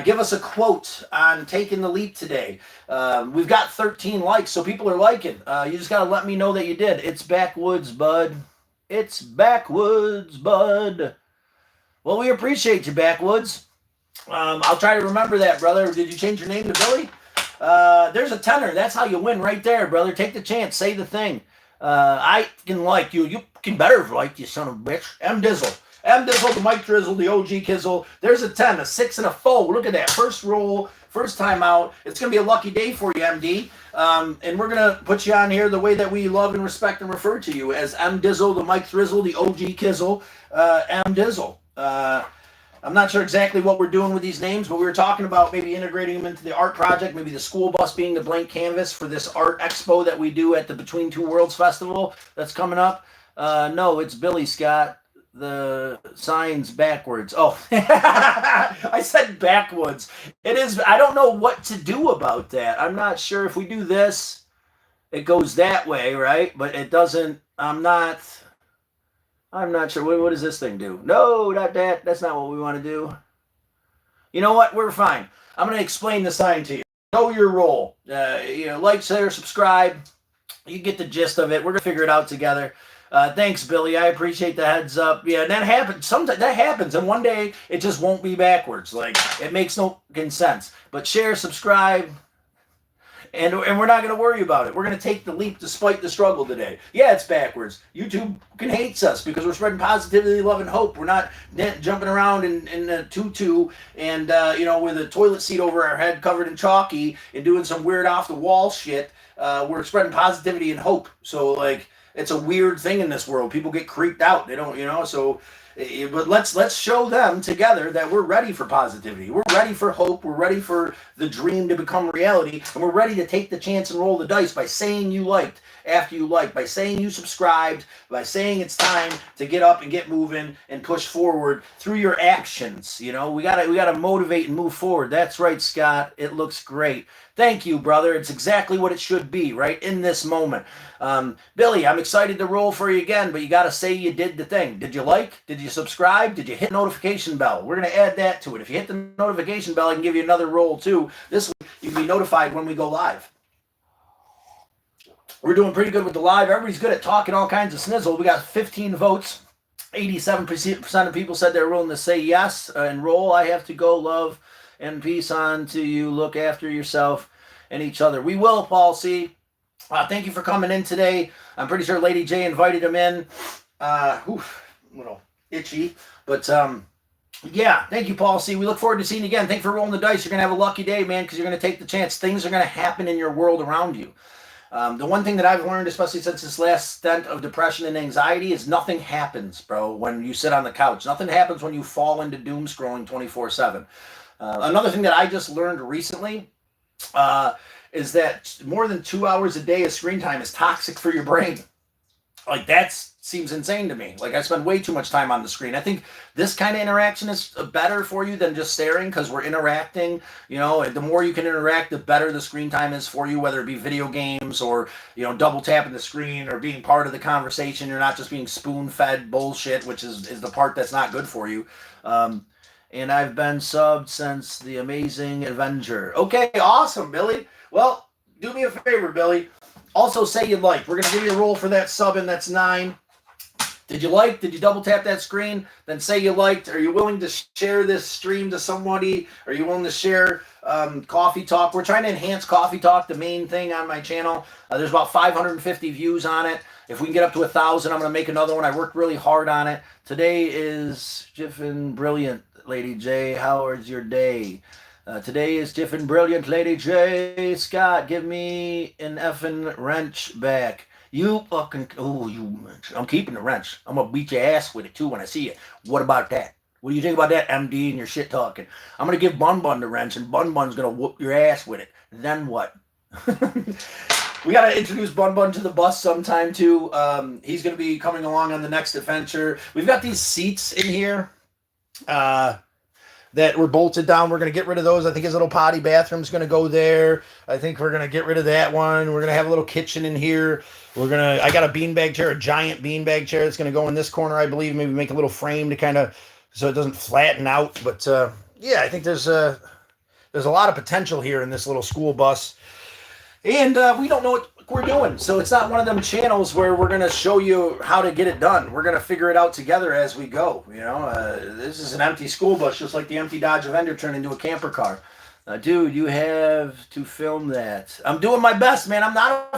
Give us a quote on taking the leap today. We've got 13 likes, so people are liking. You just got to let me know that you did. It's backwoods, bud. It's backwoods, bud. Well, we appreciate you, backwoods. I'll try to remember that, brother. Did you change your name to Billy? There's a tenner. That's how you win right there, brother. Take the chance. Say the thing. I can like you. You can better like you, son of a bitch. M Dizzle. M Dizzle, the Mike Drizzle, the OG Kizzle. There's a 10, a 6, and a 4. Look at that. First roll, first time out. It's going to be a lucky day for you, MD. And we're going to put you on here the way that we love and respect and refer to you as M Dizzle, the Mike Drizzle, the OG Kizzle, M Dizzle. I'm not sure exactly what we're doing with these names, but we were talking about maybe integrating them into the art project, maybe the school bus being the blank canvas for this art expo that we do at the Between Two Worlds Festival that's coming up. No, it's Billy, Scott. The sign's backwards. Oh, I said backwards. It is. I don't know what to do about that. I'm not sure if we do this, it goes that way, right? But it doesn't. I'm not sure. What does this thing do? No, not that. That's not what we want to do. You know what? We're fine. I'm going to explain the sign to you. Know your role. Like, share, subscribe. You get the gist of it. We're going to figure it out together. Thanks, Billy. I appreciate the heads up. Yeah, that happens. Sometimes that happens, and one day it just won't be backwards. Like, it makes no sense. But share, subscribe, and we're not going to worry about it. We're going to take the leap despite the struggle today. Yeah, it's backwards. YouTube can hates us because we're spreading positivity, love, and hope. We're not jumping around in a tutu and with a toilet seat over our head covered in chalky and doing some weird off the wall shit. We're spreading positivity and hope. So it's a weird thing in this world. People get creeped out. They don't, so. But let's show them together that we're ready for positivity. We're ready for hope. We're ready for the dream to become reality. And we're ready to take the chance and roll the dice by saying you liked after you liked, by saying you subscribed, by saying it's time to get up and get moving and push forward through your actions. We gotta motivate and move forward. That's right, Scott. It looks great. Thank you, brother. It's exactly what it should be, right in this moment. Billy, I'm excited to roll for you again, but you got to say you did the thing. Did you like? Did you subscribe? Did you hit notification bell? We're going to add that to it. If you hit the notification bell, I can give you another roll too. This way you can be notified when we go live. We're doing pretty good with the live. Everybody's good at talking all kinds of snizzle. We got 15 votes. 87% of people said they're willing to say yes and roll. I have to go. Love and peace on to you. Look after yourself and each other. We will, Paul C. Thank you for coming in today. I'm pretty sure Lady J invited him in. A little itchy. But, yeah, thank you, Paul C. We look forward to seeing you again. Thank you for rolling the dice. You're going to have a lucky day, man, because you're going to take the chance. Things are going to happen in your world around you. The one thing that I've learned, especially since this last stint of depression and anxiety, is nothing happens, bro, when you sit on the couch. Nothing happens when you fall into doom scrolling 24/7. Another thing that I just learned recently is that more than 2 hours a day of screen time is toxic for your brain. That's seems insane to me. Like I spend way too much time on the screen. I think this kind of interaction is better for you than just staring because we're interacting. You know, the more you can interact, the better the screen time is for you, whether it be video games or, you know, double tapping the screen or being part of the conversation. You're not just being spoon fed bullshit, which is the part that's not good for you. Um, and I've been subbed since The Amazing Avenger. Okay, awesome, Billy. Well, do me a favor, Billy. Also, say you like. We're going to give you a roll for that sub, and that's 9. Did you like? Did you double tap that screen? Then say you liked. Are you willing to share this stream to somebody? Are you willing to share Coffee Talk? We're trying to enhance Coffee Talk, the main thing on my channel. There's about 550 views on it. If we can get up to 1,000, I'm going to make another one. I worked really hard on it. Today is jiffin brilliant, Lady J. How is your day? Today is jiffin brilliant, Lady J. Scott, give me an effing wrench back. You fucking, oh, you, I'm keeping the wrench. I'm going to beat your ass with it too when I see you. What about that? What do you think about that, MD, and your shit talking? I'm going to give Bun Bun the wrench, and Bun Bun's going to whoop your ass with it. Then what? We got to introduce Bun Bun to the bus sometime too. He's going to be coming along on the next adventure. We've got these seats in here that were bolted down. We're going to get rid of those. I think his little potty bathroom's going to go there. I think we're going to get rid of that one. We're going to have a little kitchen in here. I got a beanbag chair, a giant beanbag chair that's going to go in this corner, I believe. Maybe make a little frame to kind of, so it doesn't flatten out. But yeah, I think there's a lot of potential here in this little school bus. And we don't know what we're doing. So it's not one of them channels where we're going to show you how to get it done. We're going to figure it out together as we go. You know, this is an empty school bus, just like the empty Dodge Avenger turned into a camper car. Dude, you have to film that. I'm doing my best, man. I'm not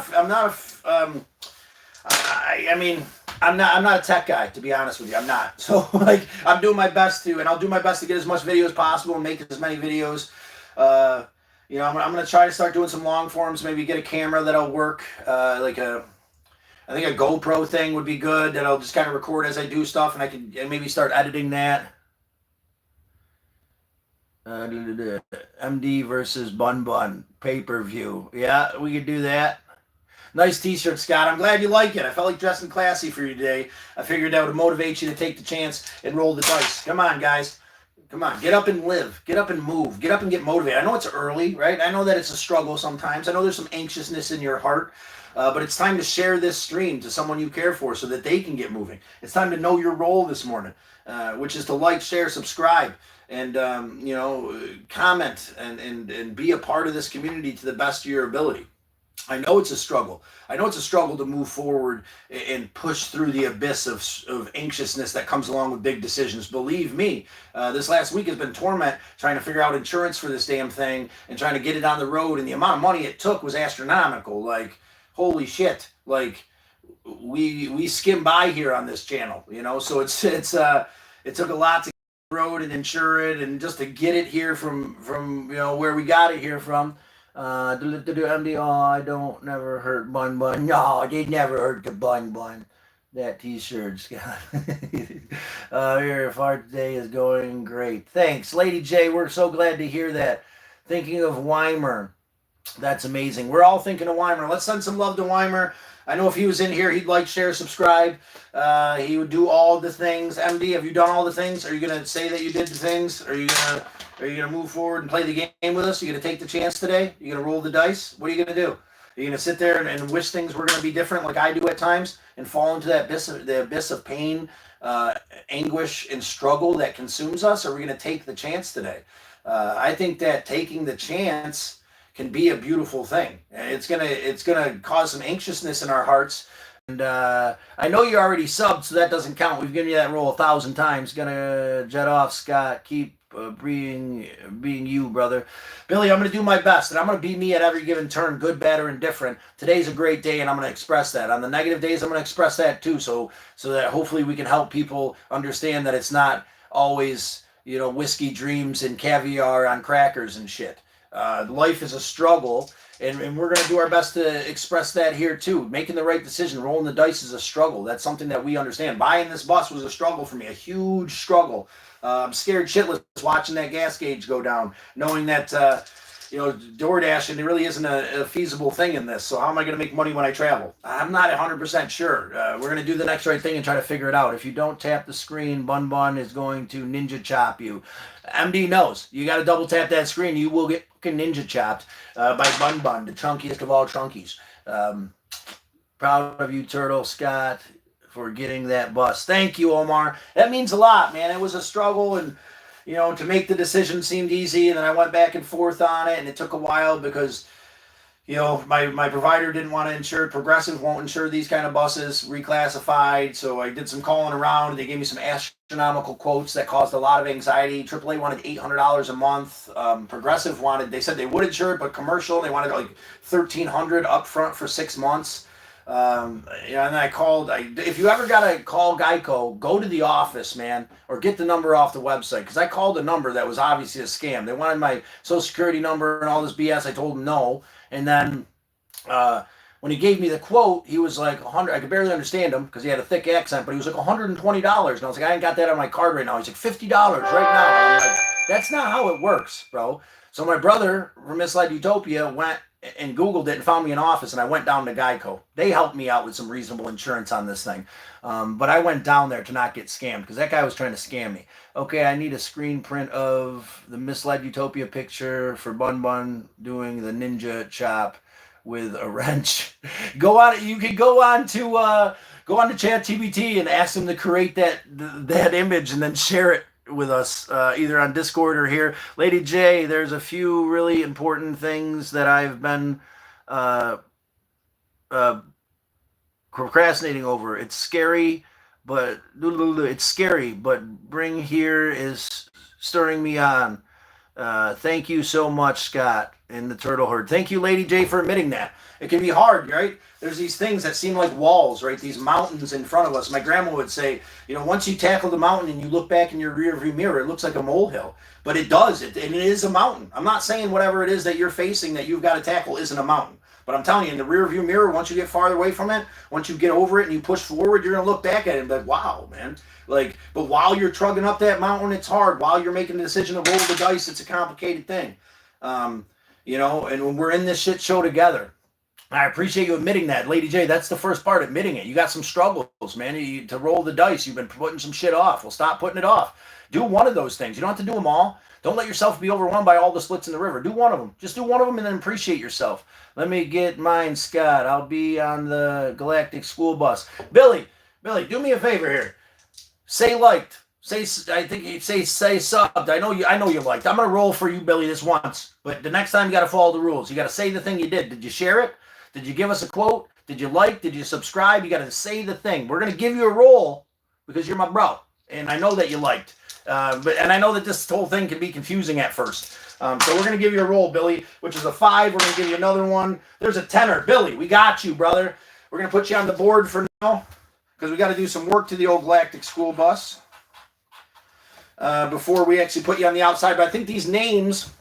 a tech guy, to be honest with you. I'm not. So like, I'm doing my best to, and I'll do my best to get as much video as possible and make as many videos. You know, I'm going to try to start doing some long forms, maybe get a camera that'll work, I think a GoPro thing would be good, that I'll just kind of record as I do stuff, and I can maybe start editing that. MD versus Bun Bun, pay-per-view. Yeah, we could do that. Nice t-shirt, Scott. I'm glad you like it. I felt like dressing classy for you today. I figured that would motivate you to take the chance and roll the dice. Come on, guys. Come on, get up and live. Get up and move. Get up and get motivated. I know it's early, right? I know that it's a struggle sometimes. I know there's some anxiousness in your heart, but it's time to share this stream to someone you care for so that they can get moving. It's time to know your role this morning, which is to like, share, subscribe, and you know, comment and be a part of this community to the best of your ability. I know it's a struggle. I know it's a struggle to move forward and push through the abyss of anxiousness that comes along with big decisions. Believe me, this last week has been torment trying to figure out insurance for this damn thing and trying to get it on the road. And the amount of money it took was astronomical. Like, holy shit. Like, we skim by here on this channel, you know? So it took a lot to get the road and insure it and just to get it here from you know, where we got it here from. MD, oh, I don't never hurt Bun Bun. No, they never hurt the Bun Bun. That t-shirt, Scott. Your fart day is going great. Thanks, Lady J. We're so glad to hear that. Thinking of Weimer. That's amazing. We're all thinking of Weimer. Let's send some love to Weimer. I know if he was in here, he'd like, share, subscribe. He would do all the things. MD, have you done all the things? Are you going to say that you did the things? Are you going to move forward and play the game with us? Are you going to take the chance today? Are you going to roll the dice? What are you going to do? Are you going to sit there and wish things were going to be different like I do at times and fall into that the abyss of pain, anguish, and struggle that consumes us? Or are we going to take the chance today? I think that taking the chance can be a beautiful thing. It's gonna cause some anxiousness in our hearts. And I know you're already subbed, so that doesn't count. We've given you that roll 1,000 times. Gonna jet off, Scott. Keep being you, brother. Billy, I'm gonna do my best, and I'm gonna be me at every given turn, good, bad, or indifferent. Today's a great day, and I'm gonna express that. On the negative days, I'm gonna express that too, so that hopefully we can help people understand that it's not always, you know, whiskey dreams and caviar on crackers and shit. Life is a struggle, and we're going to do our best to express that here too. Making the right decision, rolling the dice is a struggle. That's something that we understand. Buying this bus was a struggle for me, a huge struggle. I'm scared shitless watching that gas gauge go down, knowing that DoorDash, and it really isn't a feasible thing in this. So how am I going to make money when I travel? I'm not 100% sure. We're going to do the next right thing and try to figure it out. If you don't tap the screen, Bun Bun is going to ninja chop you. MD knows. You got to double tap that screen. You will get ninja chopped by Bun Bun, the chunkiest of all chunkies. Proud of you, Turtle Scott, for getting that bus. Thank you, Omar. That means a lot, man. It was a struggle, and to make the decision seemed easy, and then I went back and forth on it, and it took a while because my provider didn't want to insure it. Progressive won't insure these kind of buses, reclassified. So I did some calling around. They gave me some astronomical quotes that caused a lot of anxiety. AAA wanted $800 a month. Progressive they said they would insure it, but commercial, they wanted like $1,300 up front for 6 months. And then I called. If you ever got to call Geico, go to the office, man, or get the number off the website. Because I called a number that was obviously a scam. They wanted my social security number and all this BS. I told them no. And then when he gave me the quote, he was like 100. I could barely understand him because he had a thick accent, but he was like $120. And I was like, I ain't got that on my card right now. He's like, $50 right now. And I'm like, that's not how it works, bro. So my brother from Misled Utopia went and Googled it and found me an office, and I went down to Geico. They helped me out with some reasonable insurance on this thing. But I went down there to not get scammed because that guy was trying to scam me. Okay, I need a screen print of the Misled Utopia picture for Bun Bun doing the ninja chop with a wrench. You can go on to ChatGPT and ask them to create that image and then share it with us either on Discord or here. Lady J, there's a few really important things that I've been procrastinating over. It's scary, but bring here is stirring me on. Thank you so much, Scott in the Turtle Herd. Thank you, Lady J, for admitting that. It can be hard, right? There's these things that seem like walls, right? These mountains in front of us. My grandma would say, once you tackle the mountain and you look back in your rearview mirror, it looks like a molehill. But it does. It is a mountain. I'm not saying whatever it is that you're facing that you've got to tackle isn't a mountain. But I'm telling you, in the rearview mirror, once you get farther away from it, once you get over it and you push forward, you're going to look back at it and be like, wow, man. But while you're trugging up that mountain, it's hard. While you're making the decision to roll the dice, it's a complicated thing. And when we're in this shit show together, I appreciate you admitting that. Lady J, that's the first part, admitting it. You got some struggles, man. To roll the dice, you've been putting some shit off. Well, stop putting it off. Do one of those things. You don't have to do them all. Don't let yourself be overwhelmed by all the splits in the river. Do one of them. Just do one of them and then appreciate yourself. Let me get mine, Scott. I'll be on the Galactic School Bus. Billy, do me a favor here. Say liked. Say subbed. I know you liked. I'm gonna roll for you, Billy, this once. But the next time you gotta follow the rules. You gotta say the thing you did. Did you share it? Did you give us a quote? Did you like? Did you subscribe? You gotta say the thing. We're gonna give you a roll because you're my bro, and I know that you liked. And I know that this whole thing can be confusing at first. So we're going to give you a roll, Billy, which is a 5. We're going to give you another one. There's a 10er. Billy, we got you, brother. We're going to put you on the board for now because we got to do some work to the old Galactic School Bus before we actually put you on the outside. But I think these names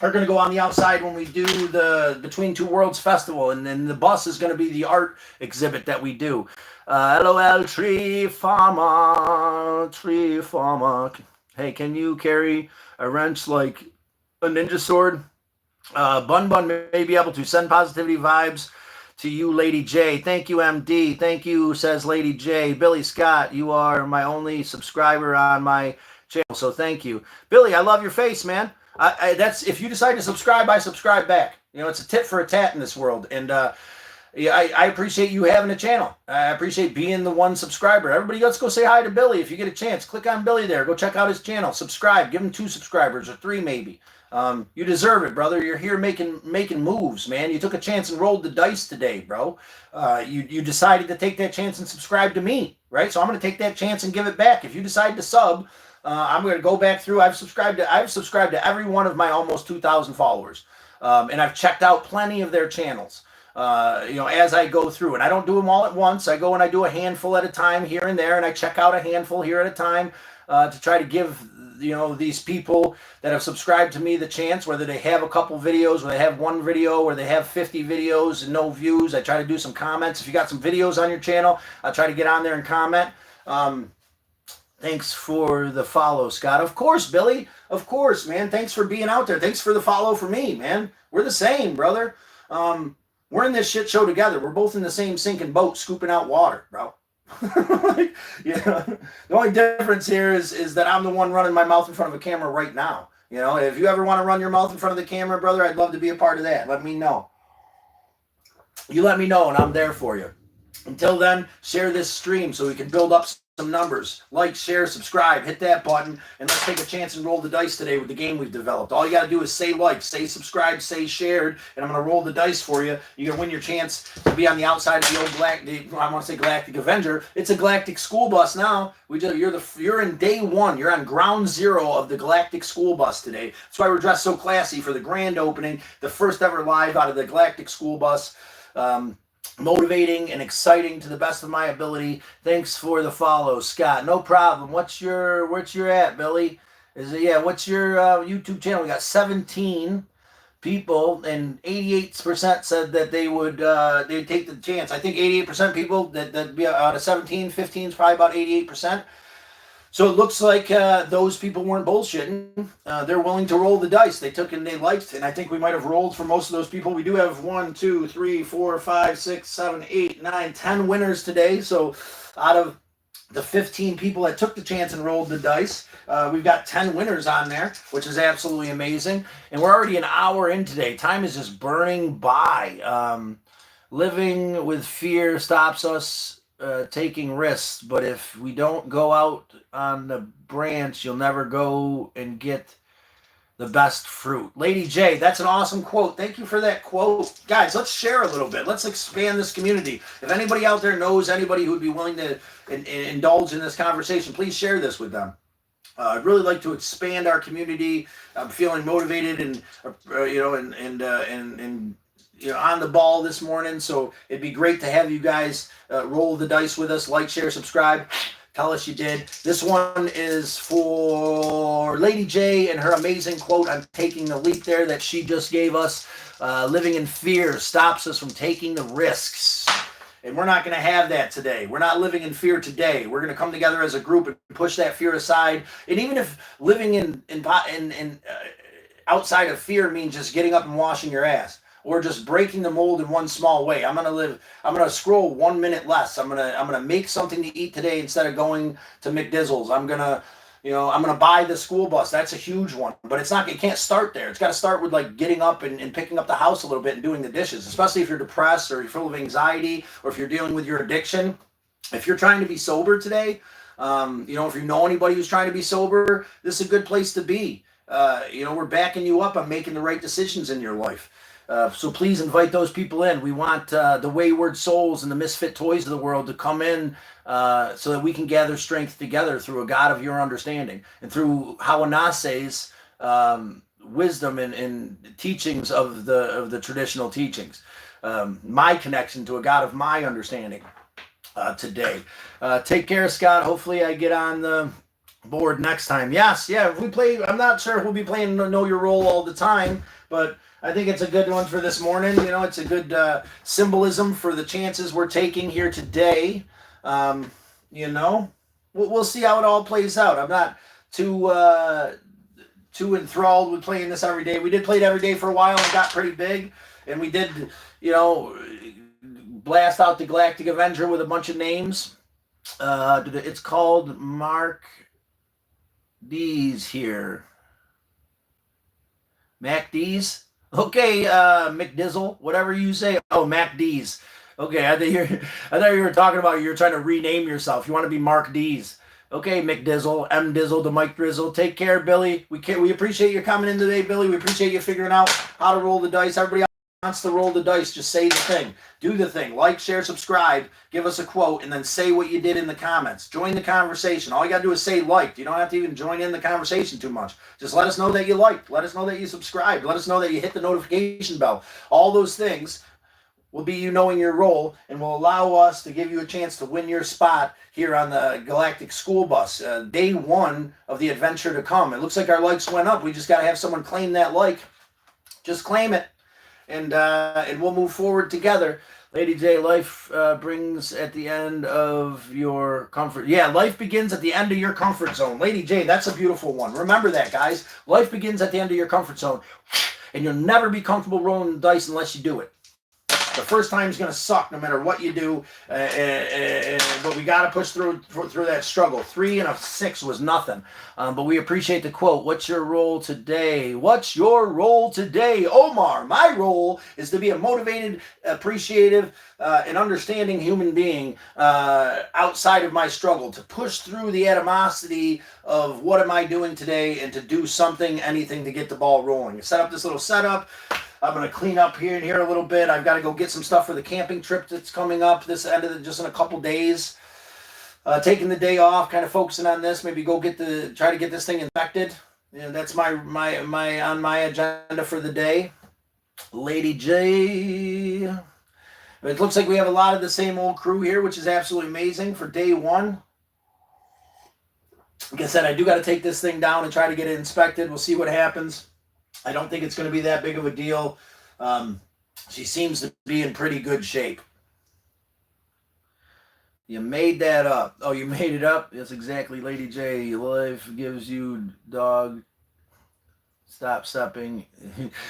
are going to go on the outside when we do the Between Two Worlds Festival. And then the bus is going to be the art exhibit that we do. LOL, Tree Farmer. Hey, can you carry a wrench like a ninja sword? Bun may be able to. Send positivity vibes to you, Lady J. Thank you, MD. Thank you, says Lady J. Billy Scott, you are my only subscriber on my channel, so thank you. Billy, I love your face, man. That's if you decide to subscribe, I subscribe back. It's a tit for a tat in this world, and I appreciate you having a channel. I appreciate being the one subscriber. Everybody, let's go say hi to Billy. If you get a chance, click on Billy there. Go check out his channel. Subscribe. Give him 2 subscribers or 3 maybe. You deserve it, brother. You're here making moves, man. You took a chance and rolled the dice today, bro. You decided to take that chance and subscribe to me, right? So I'm going to take that chance and give it back. If you decide to sub, I'm going to go back through. I've subscribed to every one of my almost 2,000 followers, and I've checked out plenty of their channels. As I go through, and I don't do them all at once. I go and I do a handful at a time here and there, and I check out a handful here at a time to try to give these people that have subscribed to me the chance, whether they have a couple videos, whether they have 1 video, or they have 50 videos and no views. I try to do some comments. If you got some videos on your channel, I'll try to get on there and comment. Thanks for the follow, Scott. Of course, Billy. Of course, man. Thanks for being out there. Thanks for the follow for me, man. We're the same, brother. We're in this shit show together. We're both in the same sinking boat, scooping out water, bro. Like, the only difference here is that I'm the one running my mouth in front of a camera right now. If you ever want to run your mouth in front of the camera, brother, I'd love to be a part of that. Let me know. You let me know, and I'm there for you. Until then, share this stream so we can build up some numbers. Like, share, subscribe, hit that button, and let's take a chance and roll the dice today with the game we've developed. All you got to do is say like, say subscribe, say shared, and I'm going to roll the dice for you. You're going to win your chance to be on the outside of the old I want to say Galactic Avenger. It's a Galactic School Bus now. You're in day one. You're on ground zero of the Galactic School Bus today. That's why we're dressed so classy for the grand opening, the first ever live out of the Galactic School Bus. Motivating and exciting to the best of my ability. Thanks for the follow, Scott. No problem. What's your at, Billy? What's your YouTube channel? We got 17 people, and 88% said that they'd take the chance. I think 88% people that be out of 17, 15 is probably about 88%. So it looks like those people weren't bullshitting. They're willing to roll the dice. They took and they liked, and I think we might have rolled for most of those people. We do have 1, 2, 3, 4, 5, 6, 7, 8, 9, 10 winners today. So out of the 15 people that took the chance and rolled the dice, we've got 10 winners on there, which is absolutely amazing. And we're already an hour in today. Time is just burning by. Living with fear stops us taking risks, but if we don't go out on the branch, you'll never go and get the best fruit. Lady J, that's an awesome quote. Thank you for that quote. Guys, let's share a little bit. Let's expand this community. If anybody out there knows anybody who would be willing to indulge in this conversation, please share this with them. I'd really like to expand our community. I'm feeling motivated and on the ball this morning, so it'd be great to have you guys roll the dice with us. Like, share, subscribe, tell us you did. This one is for Lady J and her amazing quote on taking the leap there that she just gave us. Living in fear stops us from taking the risks, and we're not going to have that today. We're not living in fear today. We're going to come together as a group and push that fear aside. And even if living in outside of fear means just getting up and washing your ass, or just breaking the mold in one small way. I'm gonna scroll 1 minute less. I'm gonna make something to eat today instead of going to McDizzle's. I'm gonna buy the school bus. That's a huge one. But it can't start there. It's gotta start with like getting up and picking up the house a little bit and doing the dishes, especially if you're depressed or you're full of anxiety or if you're dealing with your addiction. If you're trying to be sober today, if you know anybody who's trying to be sober, this is a good place to be. We're backing you up on making the right decisions in your life. So please invite those people in. We want the wayward souls and the misfit toys of the world to come in so that we can gather strength together through a God of your understanding and through Hawanase's wisdom and teachings of the traditional teachings. My connection to a God of my understanding today. Take care, Scott. Hopefully I get on the board next time. Yes, if we play, I'm not sure if we'll be playing Know Your Role all the time, but I think it's a good one for this morning. It's a good symbolism for the chances we're taking here today. We'll see how it all plays out. I'm not too enthralled with playing this every day. We did play it every day for a while and got pretty big, and we did, blast out the Galactic Avenger with a bunch of names. It's called Mark D's here. Mac D's? Okay, McDizzle, whatever you say. Oh, Mac D's. Okay, I thought you were talking about you're trying to rename yourself. You want to be Mark D's. Okay, McDizzle, M Dizzle, the Mike Drizzle. Take care, Billy. We appreciate you coming in today, Billy. We appreciate you figuring out how to roll the dice. Everybody wants to roll the dice. Just say the thing. Do the thing. Like, share, subscribe. Give us a quote, and then say what you did in the comments. Join the conversation. All you got to do is say liked. You don't have to even join in the conversation too much. Just let us know that you liked. Let us know that you subscribed. Let us know that you hit the notification bell. All those things will be you knowing your role and will allow us to give you a chance to win your spot here on the Galactic School Bus. Day one of the adventure to come. It looks like our likes went up. We just got to have someone claim that like. Just claim it. And we'll move forward together. Lady J, life brings at the end of your comfort. Yeah, life begins at the end of your comfort zone. Lady J, that's a beautiful one. Remember that, guys. Life begins at the end of your comfort zone. And you'll never be comfortable rolling the dice unless you do it. The first time is going to suck no matter what you do, but we got to push through that struggle. 3 and a 6 was nothing, but we appreciate the quote. What's your role today? What's your role today, Omar? My role is to be a motivated, appreciative, and understanding human being outside of my struggle, to push through the animosity of what am I doing today and to do something, anything to get the ball rolling. Set up this little setup. I'm going to clean up here and here a little bit. I've got to go get some stuff for the camping trip that's coming up this end of just in a couple days. Taking the day off, kind of focusing on this. Maybe go try to get this thing infected. That's my on my agenda for the day. Lady J. It looks like we have a lot of the same old crew here, which is absolutely amazing for day one. Like I said, I do got to take this thing down and try to get it inspected. We'll see what happens. I don't think it's going to be that big of a deal. She seems to be in pretty good shape. You made that up. Oh, you made it up? That's exactly, Lady J. Life gives you dog. Stop stepping.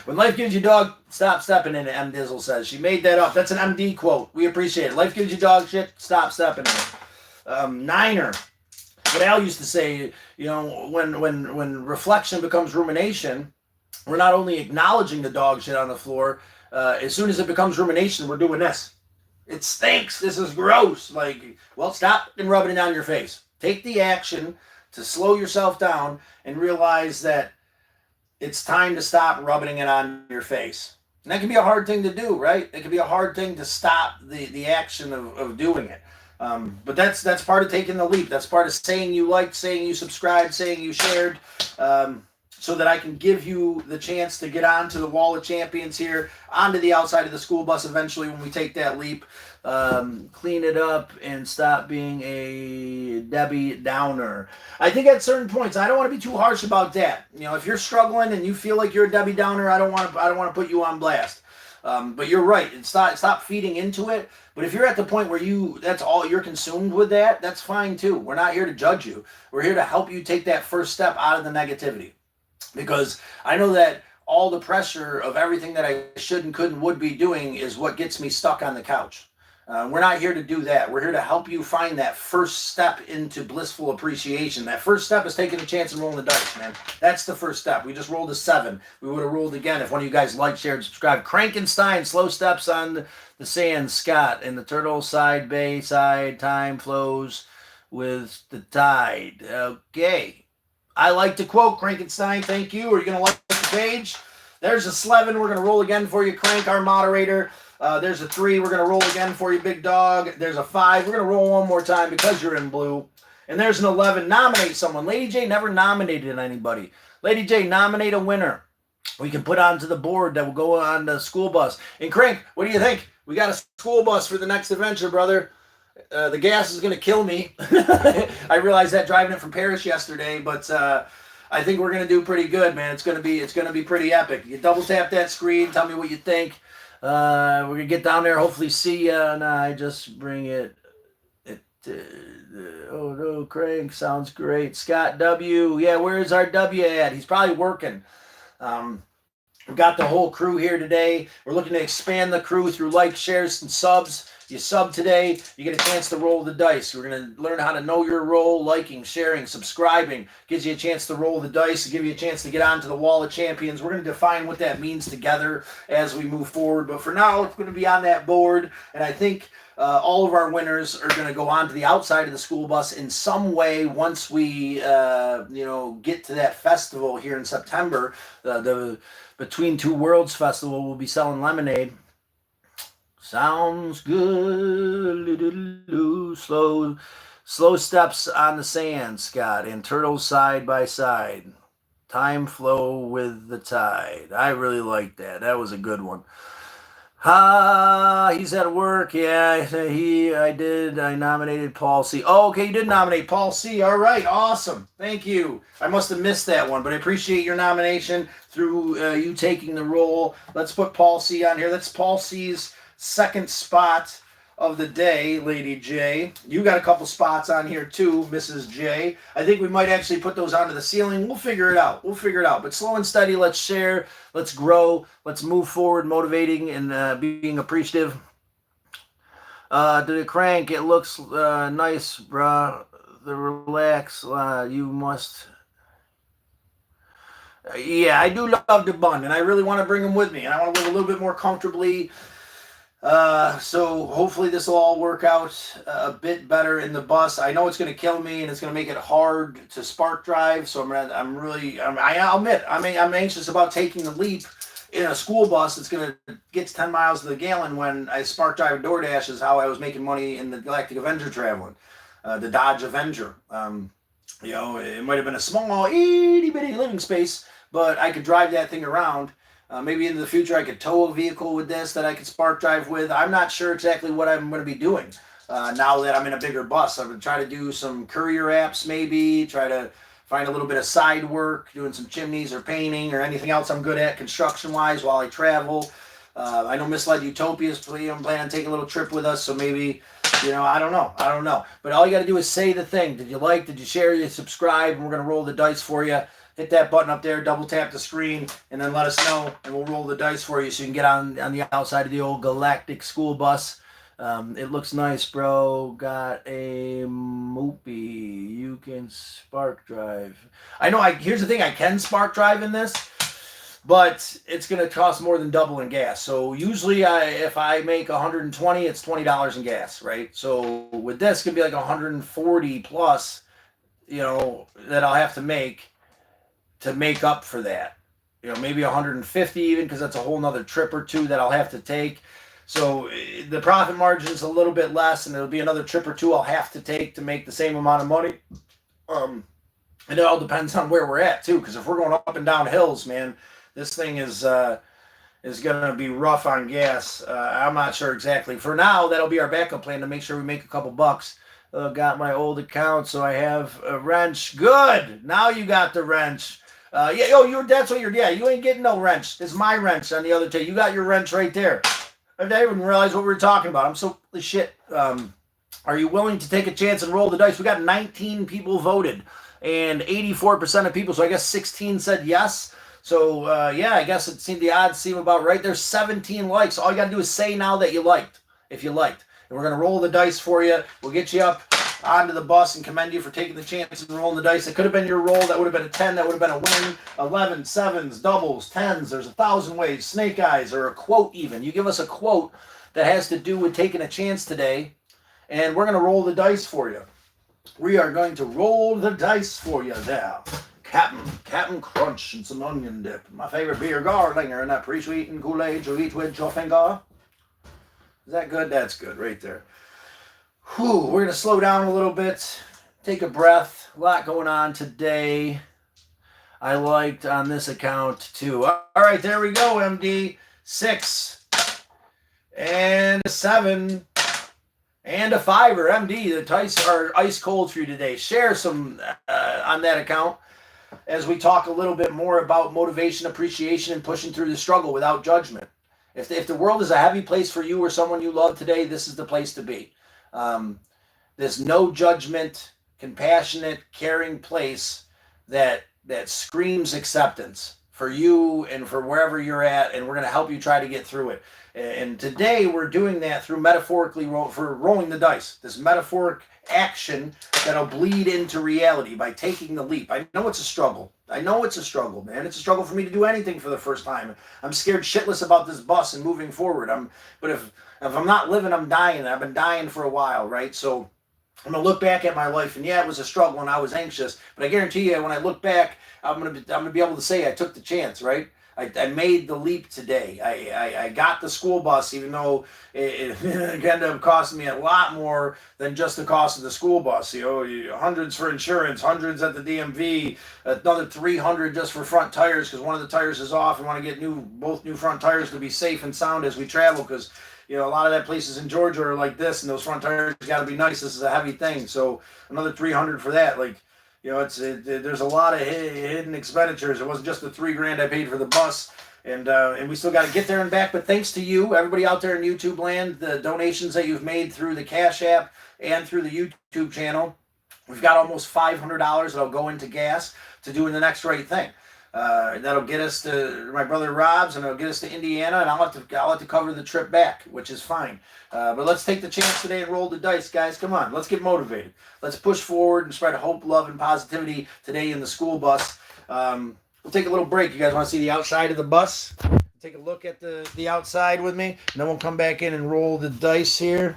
When life gives you dog, stop stepping in it, M. Dizzle says. She made that up. That's an MD quote. We appreciate it. Life gives you dog shit, stop stepping in it. Niner. What Al used to say, when reflection becomes rumination, we're not only acknowledging the dog shit on the floor, as soon as it becomes rumination, we're doing this. It stinks. This is gross. Stop and rubbing it down your face. Take the action to slow yourself down and realize that it's time to stop rubbing it on your face. And that can be a hard thing to do, right? It can be a hard thing to stop the action of doing it. But that's part of taking the leap. That's part of saying you liked, saying you subscribed, saying you shared. So that I can give you the chance to get onto the wall of champions here, onto the outside of the school bus eventually when we take that leap. Clean it up and stop being a Debbie Downer. I think at certain points, I don't want to be too harsh about that. If you're struggling and you feel like you're a Debbie Downer, I don't want to put you on blast. But you're right. Stop feeding into it. But if you're at the point where that's all you're consumed with that's fine too. We're not here to judge you. We're here to help you take that first step out of the negativity. Because I know that all the pressure of everything that I should and could and would be doing is what gets me stuck on the couch. We're not here to do that. We're here to help you find that first step into blissful appreciation. That first step is taking a chance and rolling the dice, man. That's the first step. We just rolled a 7. We would have rolled again if one of you guys liked, shared, subscribed. Crankenstein, slow steps on the sand. Scott, and the turtle side, bay side, time flows with the tide. Okay. I like to quote Crankenstein. Thank you. Are you going to like the page? There's a 11. We're going to roll again for you, Crank, our moderator. There's a 3. We're going to roll again for you, Big Dog. There's a 5. We're going to roll one more time because you're in blue. And there's an 11. Nominate someone. Lady J never nominated anybody. Lady J, nominate a winner. We can put onto the board that will go on the school bus. And Crank, what do you think? We got a school bus for the next adventure, brother. The gas is going to kill me. I realized that driving it from Paris yesterday, but I think we're going to do pretty good, man. It's going to be pretty epic. You double tap that screen. Tell me what you think. We're going to get down there, hopefully see you, and I just bring it. Oh, no, Crank. Sounds great. Scott W. Yeah, where's our W at? He's probably working. We've got the whole crew here today. We're looking to expand the crew through likes, shares, and subs. You sub today, you get a chance to roll the dice. We're going to learn how to know your role, liking, sharing, subscribing. Gives you a chance to roll the dice, to give you a chance to get onto the wall of champions. We're going to define what that means together as we move forward. But for now, it's going to be on that board. And I think all of our winners are going to go on to the outside of the school bus in some way once we, get to that festival here in September. The Between Two Worlds Festival, we'll be selling lemonade. Sounds good. Slow steps on the sand, Scott, and turtles side by side. Time flow with the tide. I really like that. That was a good one. He's at work. Yeah, I did. I nominated Paul C. Oh, okay, you did nominate Paul C. All right, awesome. Thank you. I must have missed that one, but I appreciate your nomination through you taking the role. Let's put Paul C. on here. That's Paul C.'s second spot of the day, Lady J. You got a couple spots on here too, Mrs. J. I think we might actually put those onto the ceiling. We'll figure it out. We'll figure it out. But slow and steady, let's share, let's grow, let's move forward, motivating and being appreciative. To the crank, it looks nice, bruh. The relax, you must. Yeah, I do love the bun, and I really want to bring them with me, and I want to live a little bit more comfortably. So hopefully this will all work out a bit better in the bus. I know it's going to kill me, and it's going to make it hard to spark drive. So I'll admit, I'm anxious about taking the leap in a school bus that's going to get 10 miles to the gallon when I spark drive DoorDash is how I was making money in the Galactic Avenger traveling, the Dodge Avenger. It might have been a small, itty bitty living space, but I could drive that thing around. Maybe in the future I could tow a vehicle with this that I could spark drive with. I'm not sure exactly what I'm going to be doing now that I'm in a bigger bus. I'm going to try to do some courier apps maybe, try to find a little bit of side work, doing some chimneys or painting or anything else I'm good at construction-wise while I travel. I know Misled Utopia is planning on taking a little trip with us, so maybe, I don't know. But all you got to do is say the thing. Did you like? Did you share? You subscribe? And we're going to roll the dice for you. Hit that button up there, double tap the screen, and then let us know, and we'll roll the dice for you so you can get on the outside of the old Galactic school bus. It looks nice, bro. Got a Moopy. You can spark drive. I know. Here's the thing. I can spark drive in this, but it's going to cost more than double in gas. So usually, if I make 120, it's $20 in gas, right? So with this, it's going to be like 140 plus, that I'll have to make up for that. Maybe 150 even, because that's a whole nother trip or two that I'll have to take. So the profit margin is a little bit less, and it'll be another trip or two I'll have to take to make the same amount of money. And it all depends on where we're at too, because if we're going up and down hills, man, this thing is going to be rough on gas. I'm not sure exactly. For now, that'll be our backup plan to make sure we make a couple bucks. Got my old account, so I have a wrench. Good. Now you got the wrench. You ain't getting no wrench. It's my wrench on the other tape. You got your wrench right there. I didn't even realize what we were talking about. I'm so shit. Are you willing to take a chance and roll the dice? We got 19 people voted and 84% of people. So I guess 16 said yes. So I guess the odds seem about right. There's 17 likes. All you got to do is say now that you liked, if you liked. And we're going to roll the dice for you. We'll get you up onto the bus and commend you for taking the chance and rolling the dice. It could have been your roll. That would have been a 10. That would have been a win. 11, 7s, doubles, 10s. There's 1,000 ways. Snake eyes, or a quote even. You give us a quote that has to do with taking a chance today, and we're going to roll the dice for you. We are going to roll the dice for you there. Captain Crunch and some onion dip. My favorite beer, Garlinger, and that pre-sweetened Kool-Aid you eat with your finger. Is that good? That's good right there. We're going to slow down a little bit, take a breath. A lot going on today. I liked on this account too. All right, there we go, MD. 6 and a 7 and a 5er. MD, the dice are ice cold for you today. Share some on that account as we talk a little bit more about motivation, appreciation, and pushing through the struggle without judgment. If the world is a heavy place for you or someone you love today, this is the place to be. This no judgment, compassionate, caring place that screams acceptance for you and for wherever you're at, and we're going to help you try to get through it. And today we're doing that through metaphorically for rolling the dice, this metaphoric action that'll bleed into reality by taking the leap. I know it's a struggle. Man. It's a struggle for me to do anything for the first time. I'm scared shitless about this bus and moving forward. But if I'm not living, I'm dying. I've been dying for a while, right? So I'm going to look back at my life, and it was a struggle and I was anxious, but I guarantee you when I look back, I'm going to be able to say I took the chance, right? I made the leap today. I got the school bus, even though it ended up costing me a lot more than just the cost of the school bus. Hundreds for insurance, hundreds at the DMV, another 300 just for front tires because one of the tires is off. I want to get both new front tires to be safe and sound as we travel because a lot of that places in Georgia are like this, and those front tires got to be nice. This is a heavy thing, so another 300 for that. there's a lot of hidden expenditures. It wasn't just the $3 grand I paid for the bus, and we still got to get there and back. But thanks to you, everybody out there in YouTube land, the donations that you've made through the Cash App and through the YouTube channel, we've got almost $500 that'll go into gas to doing the next right thing. That'll get us to my brother Rob's, and it'll get us to Indiana, and I'll have to cover the trip back, which is fine. But let's take the chance today and roll the dice, guys. Come on, let's get motivated. Let's push forward and spread hope, love, and positivity today in the school bus. We'll take a little break. You guys want to see the outside of the bus? Take a look at the outside with me, and then we'll come back in and roll the dice here.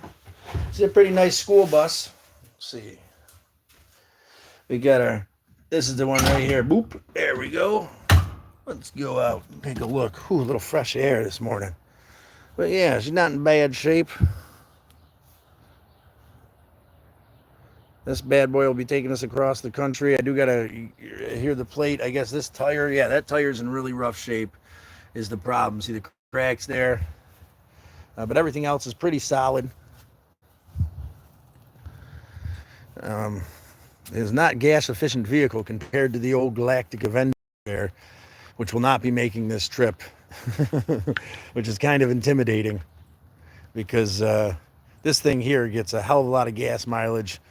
It's a pretty nice school bus. Let's see. We got this is the one right here. Boop. There we go. Let's go out and take a look. Ooh, a little fresh air this morning. But yeah, she's not in bad shape. This bad boy will be taking us across the country. I do got to hear the plate. I guess this tire, yeah, that tire's in really rough shape is the problem. See the cracks there? But everything else is pretty solid. It is not gas-efficient vehicle compared to the old Galactic Avenger, which will not be making this trip, which is kind of intimidating because this thing here gets a hell of a lot of gas mileage,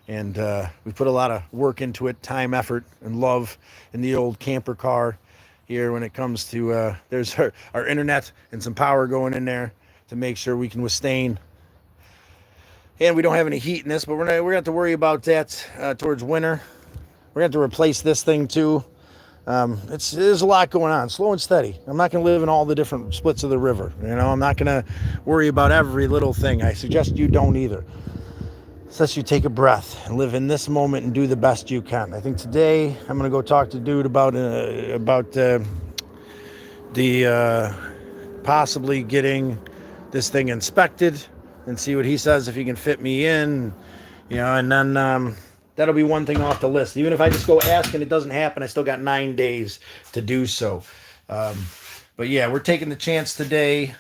and we put a lot of work into it, time, effort, and love in the old camper car here when it comes to, there's our internet and some power going in there to make sure we can withstand. And we don't have any heat in this, but we're going to have to worry about that towards winter. We're going to have to replace this thing too. There's a lot going on, slow and steady. I'm not going to live in all the different splits of the river. I'm not going to worry about every little thing. I suggest you don't either. Such you take a breath and live in this moment and do the best you can. I think today I'm going to go talk to dude about the possibly getting this thing inspected and see what he says if he can fit me in, and then that'll be one thing off the list. Even if I just go ask and it doesn't happen, I still got 9 days to do so. But yeah, we're taking the chance today.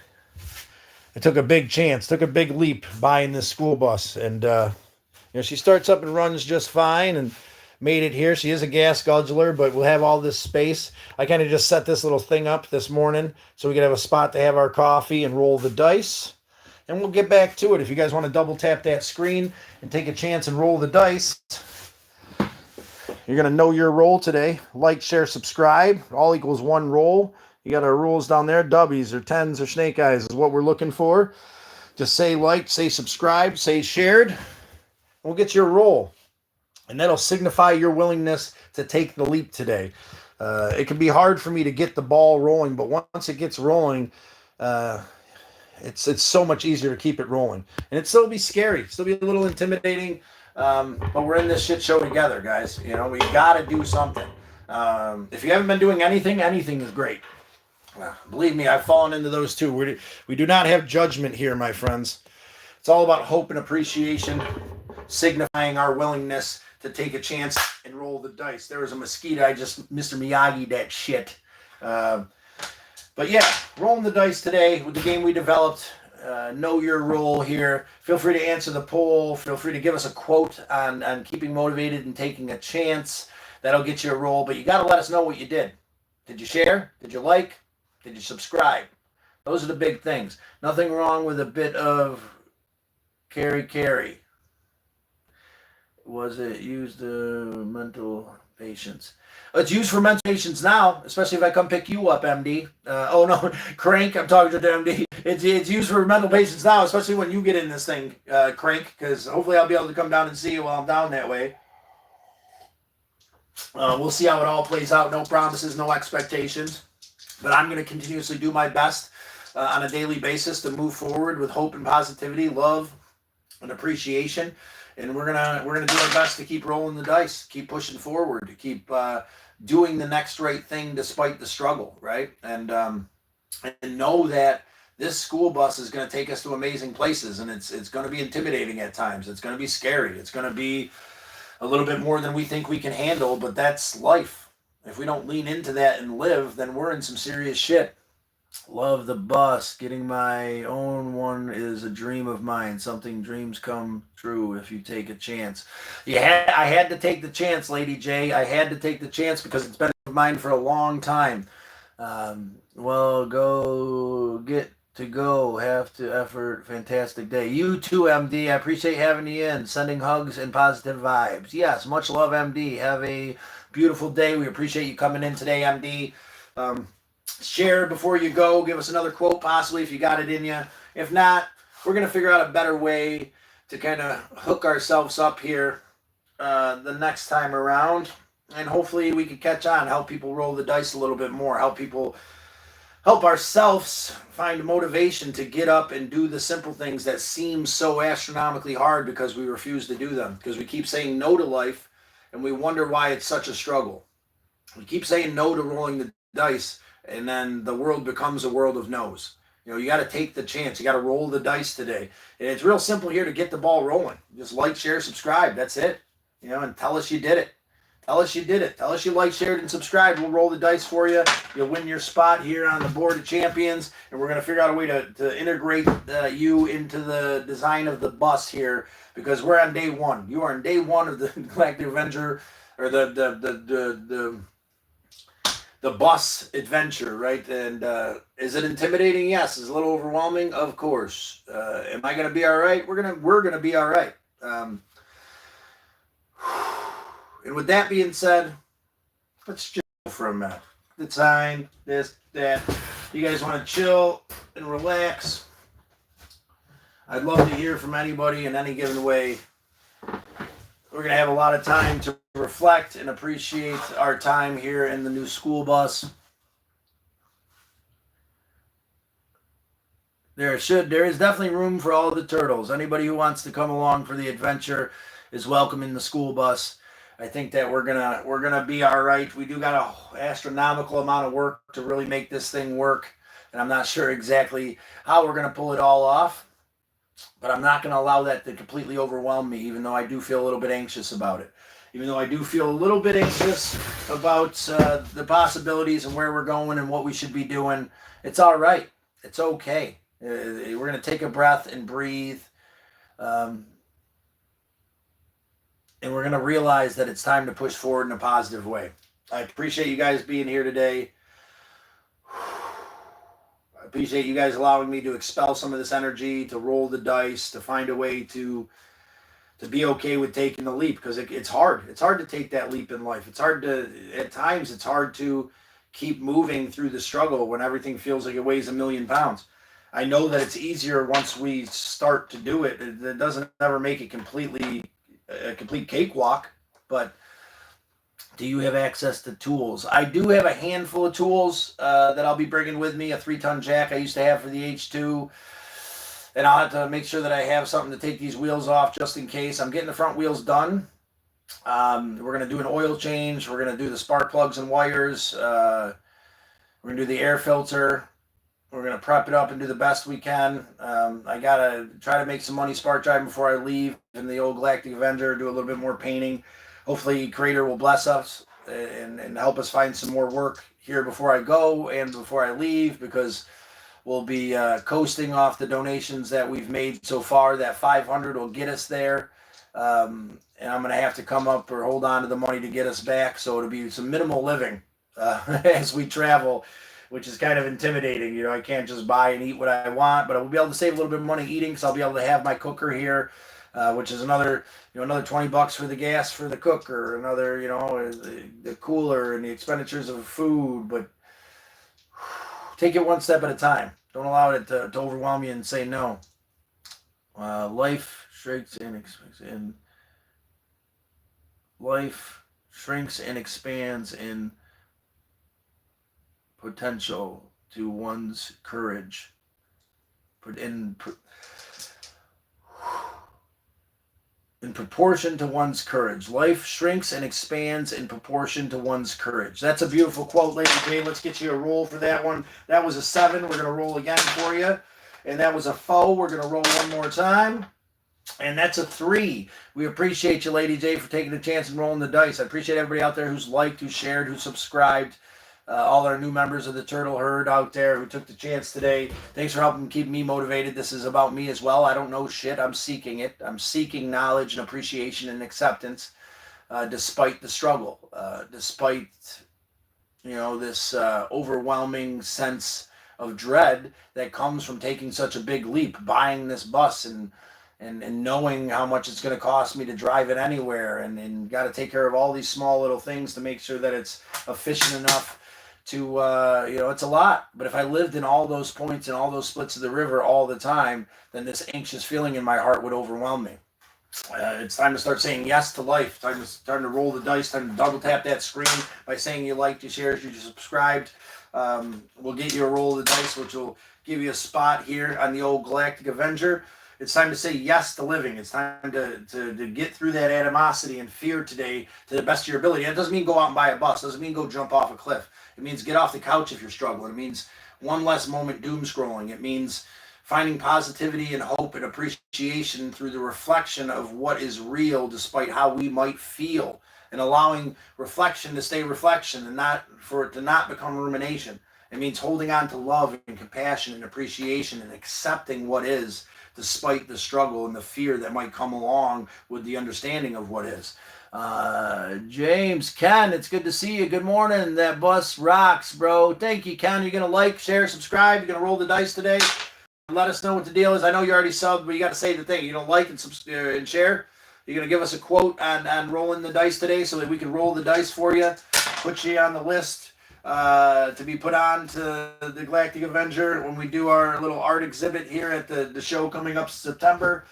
I took a big chance, took a big leap buying this school bus, and she starts up and runs just fine and made it here. She is a gas guzzler, but we'll have all this space. I kind of just set this little thing up this morning so we could have a spot to have our coffee and roll the dice. And we'll get back to it. If you guys want to double tap that screen and take a chance and roll the dice, you're going to know your roll today. Like, share, subscribe. All equals one roll. You got our rules down there. W's or tens or snake eyes is what we're looking for. Just say like, say subscribe, say shared. And we'll get your roll. And that'll signify your willingness to take the leap today. It can be hard for me to get the ball rolling, but once it gets rolling, it's so much easier to keep it rolling. And it still be scary, still be a little intimidating, but we're in this shit show together, guys. We got to do something. If you haven't been doing anything is great. Believe me, I've fallen into those too. We do not have judgment here, my friends. It's all about hope and appreciation, signifying our willingness to take a chance and roll the dice. There was a mosquito. I just Mr. Miyagi that shit. But yeah, rolling the dice today with the game we developed. Know your role here. Feel free to answer the poll. Feel free to give us a quote on keeping motivated and taking a chance. That'll get you a roll. But you got to let us know what you did. Did you share? Did you like? Did you subscribe? Those are the big things. Nothing wrong with a bit of carry. Was it used mental patience? It's used for mental patients now, especially if I come pick you up, MD. Oh no, Crank, I'm talking to the MD. It's used for mental patients now, especially when you get in this thing, Crank, because hopefully I'll be able to come down and see you while I'm down that way. We'll see how it all plays out. No promises, no expectations. But I'm going to continuously do my best on a daily basis to move forward with hope and positivity, love and appreciation. And we're gonna do our best to keep rolling the dice, keep pushing forward, to keep doing the next right thing despite the struggle, right? And know that this school bus is going to take us to amazing places, and it's going to be intimidating at times. It's going to be scary. It's going to be a little bit more than we think we can handle, but that's life. If we don't lean into that and live, then we're in some serious shit. Love the bus. Getting my own one is a dream of mine. Something dreams come true if you take a chance. Yeah, I had to take the chance, Lady J. I had to take the chance because it's been mine for a long time. Well, go get to go. Have to effort. Fantastic day. You too, MD. I appreciate having you in. Sending hugs and positive vibes. Yes, much love, MD. Have a beautiful day. We appreciate you coming in today, MD. Um, Share before you go. Give us another quote, possibly, if you got it in you. If not, we're going to figure out a better way to kind of hook ourselves up here the next time around. And hopefully we can catch on, help people roll the dice a little bit more, help people, help ourselves find motivation to get up and do the simple things that seem so astronomically hard because we refuse to do them, because we keep saying no to life and we wonder why it's such a struggle. We keep saying no to rolling the dice, and then the world becomes a world of no's. You know, you got to take the chance. You got to roll the dice today. And it's real simple here to get the ball rolling. Just like, share, subscribe. That's it. You know, and tell us you did it. Tell us you did it. Tell us you like, shared, and subscribed. We'll roll the dice for you. You'll win your spot here on the board of champions. And we're going to figure out a way to integrate you into the design of the bus here, because we're on day one. You are on day one of the Galactic Avenger, or the bus adventure, right? And is it intimidating? Yes. Is it a little overwhelming? Of course. Am I going to be all right? We're gonna be all right. And with that being said, let's chill for a minute. The time, this, that. You guys want to chill and relax? I'd love to hear from anybody in any given way. We're going to have a lot of time to reflect and appreciate our time here in the new school bus. There is definitely room for all the turtles. Anybody who wants to come along for the adventure is welcome in the school bus. I think that we're gonna be all right. We do got an astronomical amount of work to really make this thing work, and I'm not sure exactly how we're gonna pull it all off. But I'm not gonna allow that to completely overwhelm me, even though I do feel a little bit anxious about it. Even though I do feel a little bit anxious about the possibilities and where we're going and what we should be doing, it's all right. It's okay. We're going to take a breath and breathe. And we're going to realize that it's time to push forward in a positive way. I appreciate you guys being here today. I appreciate you guys allowing me to expel some of this energy, to roll the dice, to find a way to be okay with taking the leap, because it's hard. It's hard to take that leap in life. It's hard to, at times, it's hard to keep moving through the struggle when everything feels like it weighs 1,000,000 pounds. I know that it's easier once we start to do it. It doesn't ever make it a complete cakewalk, but do you have access to tools? I do have a handful of tools that I'll be bringing with me. A 3-ton jack I used to have for the H2. And I'll have to make sure that I have something to take these wheels off just in case. I'm getting the front wheels done. We're going to do an oil change. We're going to do the spark plugs and wires. We're going to do the air filter. We're going to prep it up and do the best we can. I got to try to make some money spark driving before I leave in the old Galactic Avenger, do a little bit more painting. Hopefully Creator will bless us and help us find some more work here before I go and before I leave, because we'll be coasting off the donations that we've made so far. That 500 will get us there. And I'm going to have to come up or hold on to the money to get us back. So it'll be some minimal living as we travel, which is kind of intimidating. You know, I can't just buy and eat what I want, but I will be able to save a little bit of money eating, because I'll be able to have my cooker here, which is another $20 for the gas for the cooker, another, the cooler and the expenditures of food. But take it one step at a time. Don't allow it to overwhelm you and say no. Life shrinks and expands in potential to one's courage. In proportion to one's courage. Life shrinks and expands in proportion to one's courage. That's a beautiful quote, Lady J. Let's get you a roll for that one. That was a 7. We're going to roll again for you. And that was a 4. We're going to roll one more time. And that's a 3. We appreciate you, Lady J, for taking the chance and rolling the dice. I appreciate everybody out there who's liked, who's shared, who's subscribed. all our new members of the Turtle Herd out there who took the chance today. Thanks for helping keep me motivated. This is about me as well. I don't know shit. I'm seeking it. I'm seeking knowledge and appreciation and acceptance, despite the struggle, despite this overwhelming sense of dread that comes from taking such a big leap, buying this bus and knowing how much it's going to cost me to drive it anywhere, and got to take care of all these small little things to make sure that it's efficient enough to it's a lot. But if I lived in all those points and all those splits of the river all the time, then this anxious feeling in my heart would overwhelm me. It's time to start saying yes to life. Time to roll the dice. Time to double tap that screen by saying you liked, you shared, you subscribed. We'll get you a roll of the dice, which will give you a spot here on the old Galactic Avenger. It's time to say yes to living. It's time to get through that animosity and fear today to the best of your ability. That doesn't mean go out and buy a bus. It doesn't mean go jump off a cliff. It means get off the couch if you're struggling. It means one less moment doom scrolling. It means finding positivity and hope and appreciation through the reflection of what is real despite how we might feel, and allowing reflection to stay reflection and not for it to not become rumination. It means holding on to love and compassion and appreciation and accepting what is despite the struggle and the fear that might come along with the understanding of what is. James, Ken, it's good to see you. Good morning. That bus rocks, bro. Thank you, Ken. You're going to like, share, subscribe. You're going to roll the dice today. Let us know what the deal is. I know you already subbed, but you got to say the thing. You don't like and share. You're going to give us a quote on rolling the dice today so that we can roll the dice for you, put you on the list to be put on to the Galactic Avenger when we do our little art exhibit here at the show coming up September.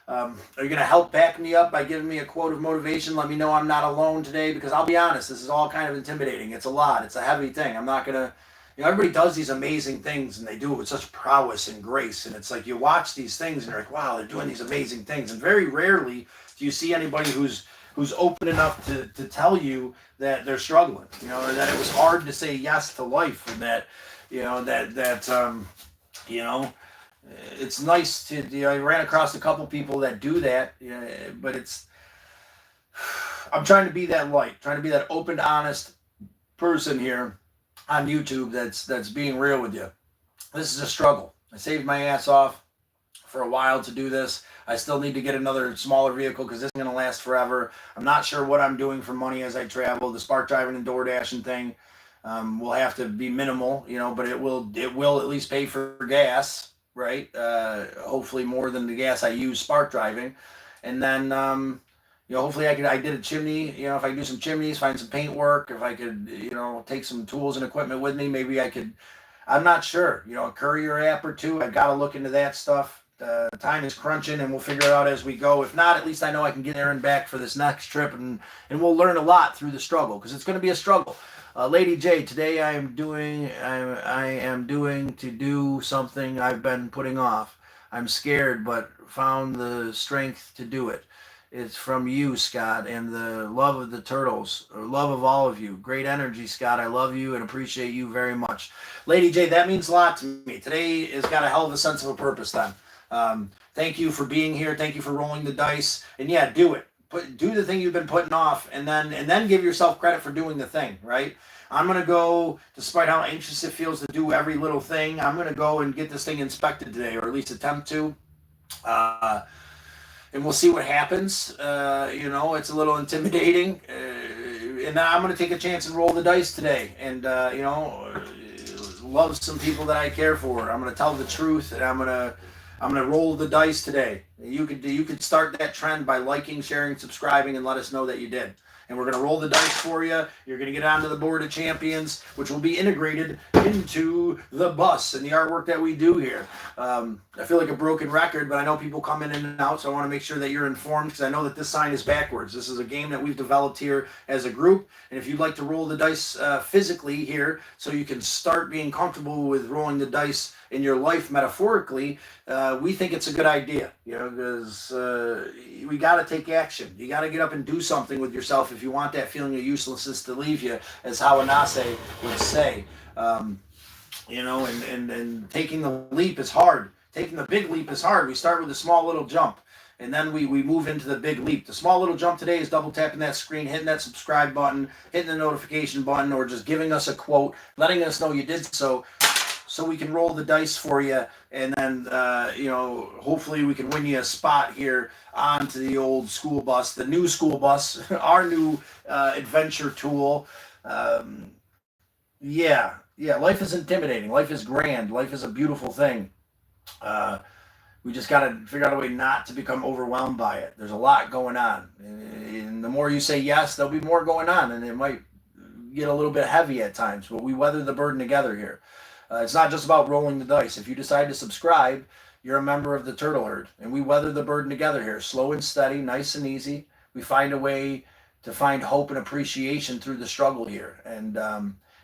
Are you going to help back me up by giving me a quote of motivation? Let me know I'm not alone today, because I'll be honest, this is all kind of intimidating. It's a lot. It's a heavy thing. I'm not going to... everybody does these amazing things, and they do it with such prowess and grace. And it's like you watch these things, and you're like, wow, they're doing these amazing things. And very rarely do you see anybody who's open enough to tell you that they're struggling. That it was hard to say yes to life, and that it's nice to. I ran across a couple people that do that, but it's. I'm trying to be that light, trying to be that open, honest person here on YouTube that's being real with you. This is a struggle. I saved my ass off for a while to do this. I still need to get another smaller vehicle because this is going to last forever. I'm not sure what I'm doing for money as I travel. The Spark driving and door dashing thing will have to be minimal, but it will at least pay for gas, right? Hopefully more than the gas I use Spark driving. And then hopefully I did a chimney, if I could do some chimneys, find some paint work, if I could, take some tools and equipment with me, maybe I could, I'm not sure, a courier app or two. I've got to look into that stuff. Time is crunching, and we'll figure it out as we go. If not, at least I know I can get there and back for this next trip, and we'll learn a lot through the struggle, because it's going to be a struggle. Lady J, today I am doing to do something I've been putting off. I'm scared, but found the strength to do it. It's from you, Scott, and the love of the turtles, or love of all of you. Great energy, Scott. I love you and appreciate you very much. Lady J, that means a lot to me. Today has got a hell of a sense of a purpose then. Thank you for being here. Thank you for rolling the dice. And yeah, do it. Do the thing you've been putting off, and then give yourself credit for doing the thing, right? I'm going to go, despite how anxious it feels to do every little thing, I'm going to go and get this thing inspected today, or at least attempt to. And we'll see what happens. It's a little intimidating. And then I'm going to take a chance and roll the dice today. And, love some people that I care for. I'm going to tell the truth, and I'm going to roll the dice today. You could start that trend by liking, sharing, subscribing, and let us know that you did. And we're going to roll the dice for you. You're going to get onto the board of champions, which will be integrated into the bus and the artwork that we do here. I feel like a broken record, but I know people come in and out, so I want to make sure that you're informed, because I know that this sign is backwards. This is a game that we've developed here as a group, and if you'd like to roll the dice physically here, so you can start being comfortable with rolling the dice in your life metaphorically, we think it's a good idea, because we got to take action. You got to get up and do something with yourself if you want that feeling of uselessness to leave you, as Hawanase would say. And taking the leap is hard. Taking the big leap is hard. We start with a small little jump. and then we move into the big leap. The small little jump today is double tapping that screen, hitting that subscribe button, hitting the notification button, or just giving us a quote, letting us know you did so we can roll the dice for you, and then hopefully we can win you a spot here onto the old school bus, the new school bus, our new adventure tool. Yeah, life is intimidating, life is grand, life is a beautiful thing. We just got to figure out a way not to become overwhelmed by it. There's a lot going on, and the more you say yes, there'll be more going on, and it might get a little bit heavy at times, but we weather the burden together here. It's not just about rolling the dice. If you decide to subscribe, you're a member of the turtle herd, and we weather the burden together here, slow and steady, nice and easy. We find a way to find hope and appreciation through the struggle here, and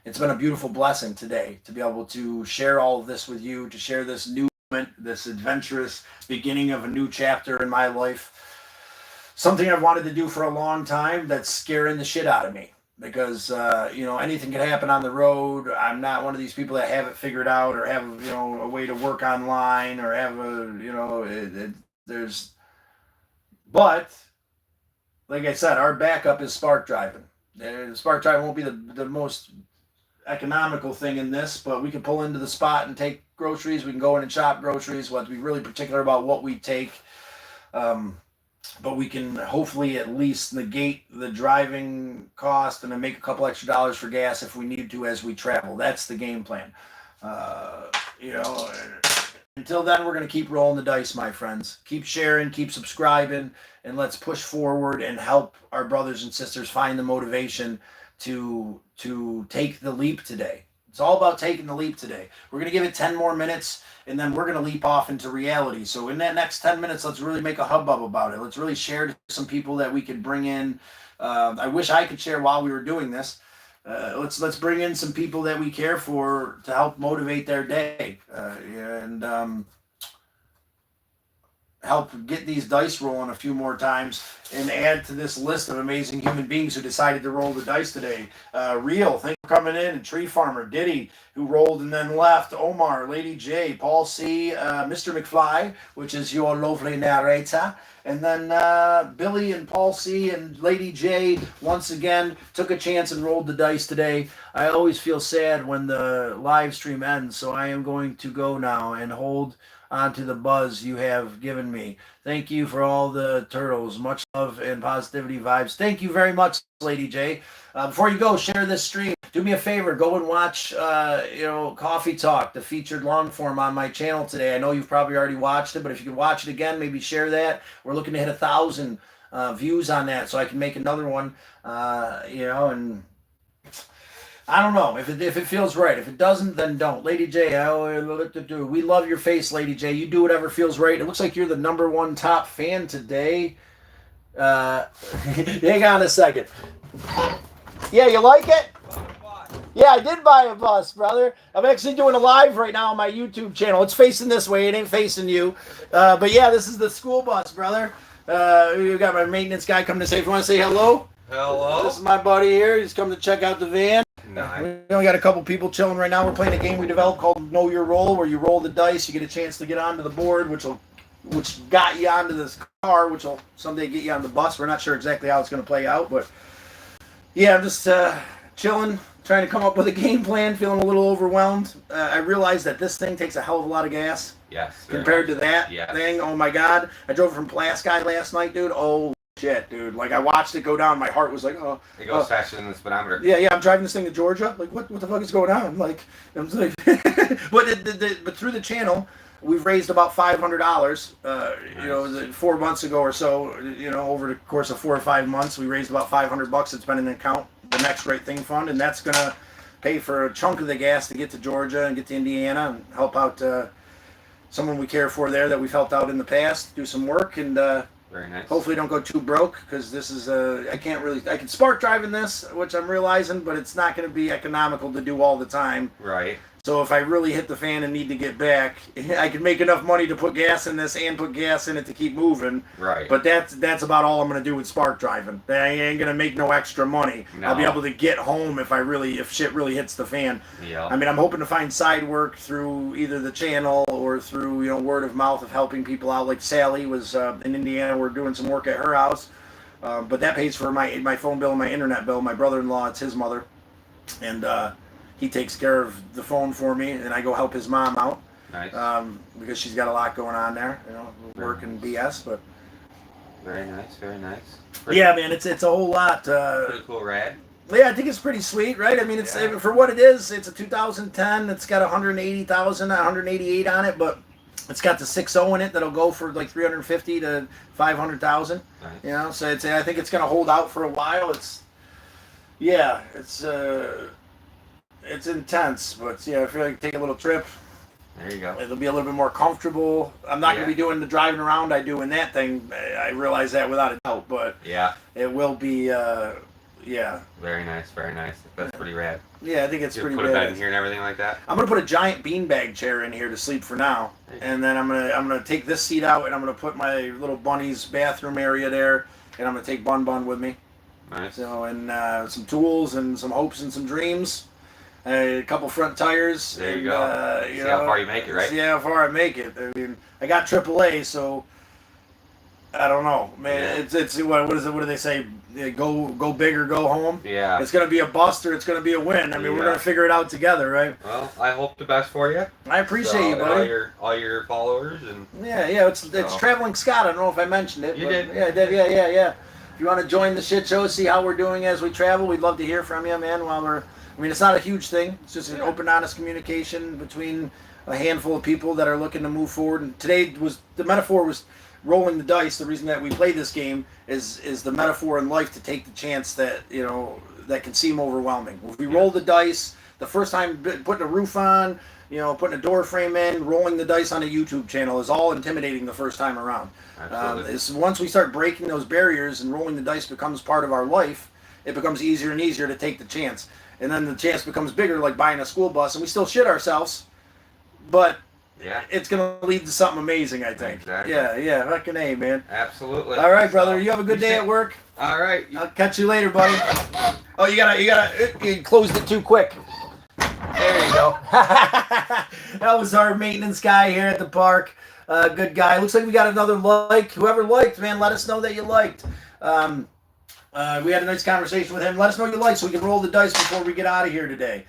it's been a beautiful blessing today to be able to share all of this with you, to share this new moment, this adventurous beginning of a new chapter in my life. Something I've wanted to do for a long time that's scaring the shit out of me. Because anything can happen on the road. I'm not one of these people that have it figured out or have a way to work online or have but like I said, our backup is spark driving. Spark driving won't be the most economical thing in this, but we can pull into the spot and take groceries. We can go in and shop groceries. We'll have to be really particular about what we take. But we can hopefully at least negate the driving cost and then make a couple extra dollars for gas if we need to as we travel. That's the game plan. Until then, we're going to keep rolling the dice, my friends. Keep sharing, keep subscribing, and let's push forward and help our brothers and sisters find the motivation to take the leap today. It's all about taking the leap today. We're going to give it 10 more minutes, and then we're going to leap off into reality. So in that next 10 minutes, let's really make a hubbub about it. Let's really share to some people that we could bring in. I wish I could share while we were doing this. Let's bring in some people that we care for to help motivate their day, and help get these dice rolling a few more times and add to this list of amazing human beings who decided to roll the dice today. Real, thank you for coming in. And Tree Farmer, Diddy, who rolled and then left. Omar, Lady J, Paul C, Mr. McFly, which is your lovely narrator. And then Billy and Paul C and Lady J once again took a chance and rolled the dice today. I always feel sad when the live stream ends, so I am going to go now and hold onto the buzz you have given me. Thank you for all the turtles. Much love and positivity vibes. Thank you very much, Lady J. Before you go, share this stream. Do me a favor, go and watch Coffee Talk, the featured long form on my channel today. I know you've probably already watched it, but if you could watch it again, maybe share that. We're looking to hit 1,000 views on that, so I can make another one. And I don't know if it feels right. If it doesn't, then don't. Lady J, we love your face, Lady J. You do whatever feels right. It looks like you're the #1 top fan today. Hang on a second. Yeah, you like it? Yeah, I did buy a bus, brother. I'm actually doing a live right now on my YouTube channel. It's facing this way. It ain't facing you. But yeah, this is the school bus, brother. We got my maintenance guy coming to say, if you want to say hello.
Hello.
This is my buddy here. He's come to check out the van.
Nice.
We only got a couple people chilling right now. We're playing a game we developed called Know Your Role, where you roll the dice, you get a chance to get onto the board, which got you onto this car, which will someday get you on the bus. We're not sure exactly how it's going to play out, but yeah, I'm just chilling, trying to come up with a game plan, feeling a little overwhelmed. I realized that this thing takes a hell of a lot of gas.
Yes.
Compared to that
yes.
thing. Oh my God. I drove from Pulaski last night, dude. Oh shit, dude. Like, I watched it go down. My heart was like, oh.
It goes faster than the speedometer.
Yeah. I'm driving this thing to Georgia. Like, what the fuck is going on? Like, I'm like, but through the channel, we've raised about $500.
Nice.
4 months ago or so. Over the course of 4 or 5 months, we raised about $500. It's been in an account, the Next Great Thing Fund, and that's gonna pay for a chunk of the gas to get to Georgia and get to Indiana and help out someone we care for there that we've helped out in the past. Do some work and.
Very nice.
Hopefully don't go too broke, because this is I can spark drive in this, which I'm realizing, but it's not going to be economical to do all the time.
Right.
So if I really hit the fan and need to get back, I can make enough money to put gas in this and put gas in it to keep moving.
Right.
But that's about all I'm gonna do with spark driving. I ain't gonna make no extra money.
No.
I'll be able to get home if shit really hits the fan.
Yeah.
I mean, I'm hoping to find side work through either the channel or through word of mouth of helping people out. Like Sally was in Indiana. We're doing some work at her house, but that pays for my phone bill and my internet bill. My brother-in-law, it's his mother, and he takes care of the phone for me, and I go help his mom out.
Nice.
Because she's got a lot going on there, work and BS. But
very nice, very nice.
Yeah, man, it's a whole lot.
Pretty cool rad.
Yeah, I think it's pretty sweet, right? I mean, it's for what it is. It's a 2010. It's got 180,000, 188 on it, but it's got the 6.0 in it that'll go for like 350 to 500,000.
Nice.
So I think it's gonna hold out for a while. It's intense, but I feel like take a little trip.
There you go.
It'll be a little bit more comfortable. I'm not going to be doing the driving around I do in that thing. I realize that without a doubt, but it will be,
Very nice, very nice. That's pretty rad.
Yeah, I think it's pretty
put
rad.
a bed in here and everything like that?
I'm going to put a giant beanbag chair in here to sleep for now, and then I'm gonna take this seat out, and I'm going to put my little bunny's bathroom area there, and I'm going to take Bun with me.
Nice.
So, and some tools and some hopes and some dreams. A couple front tires.
There you go. See how far you make it, right?
See how far I make it. I mean, I got AAA, so I don't know, man.
Yeah.
It's what is it? What do they say? Go big or go home.
Yeah.
It's gonna be a bust or it's gonna be a win. I mean, we're gonna figure it out together, right?
Well, I hope the best for you.
I appreciate you, buddy.
All your followers and.
Yeah. It's Traveling Scott. I don't know if I mentioned it.
You did.
Yeah, I did. Yeah. If you want to join the shit show, see how we're doing as we travel, we'd love to hear from you, man. I mean, it's not a huge thing. It's just an open, honest communication between a handful of people that are looking to move forward. And today the metaphor was rolling the dice. The reason that we play this game is the metaphor in life to take the chance that that can seem overwhelming. If we roll the dice, the first time putting a roof on, putting a door frame in, rolling the dice on a YouTube channel is all intimidating the first time around. Once we start breaking those barriers and rolling the dice becomes part of our life, it becomes easier and easier to take the chance. And then the chance becomes bigger, like buying a school bus, and we still shit ourselves, but it's going to lead to something amazing, I think.
Exactly.
Yeah, fucking A, man.
Absolutely.
All right, brother, you have a good day at work.
All right.
I'll catch you later, buddy. Oh, you closed it too quick. There you go. That was our maintenance guy here at the park. Good guy. Looks like we got another like. Whoever liked, man, let us know that you liked. We had a nice conversation with him. Let us know you like so we can roll the dice before we get out of here today.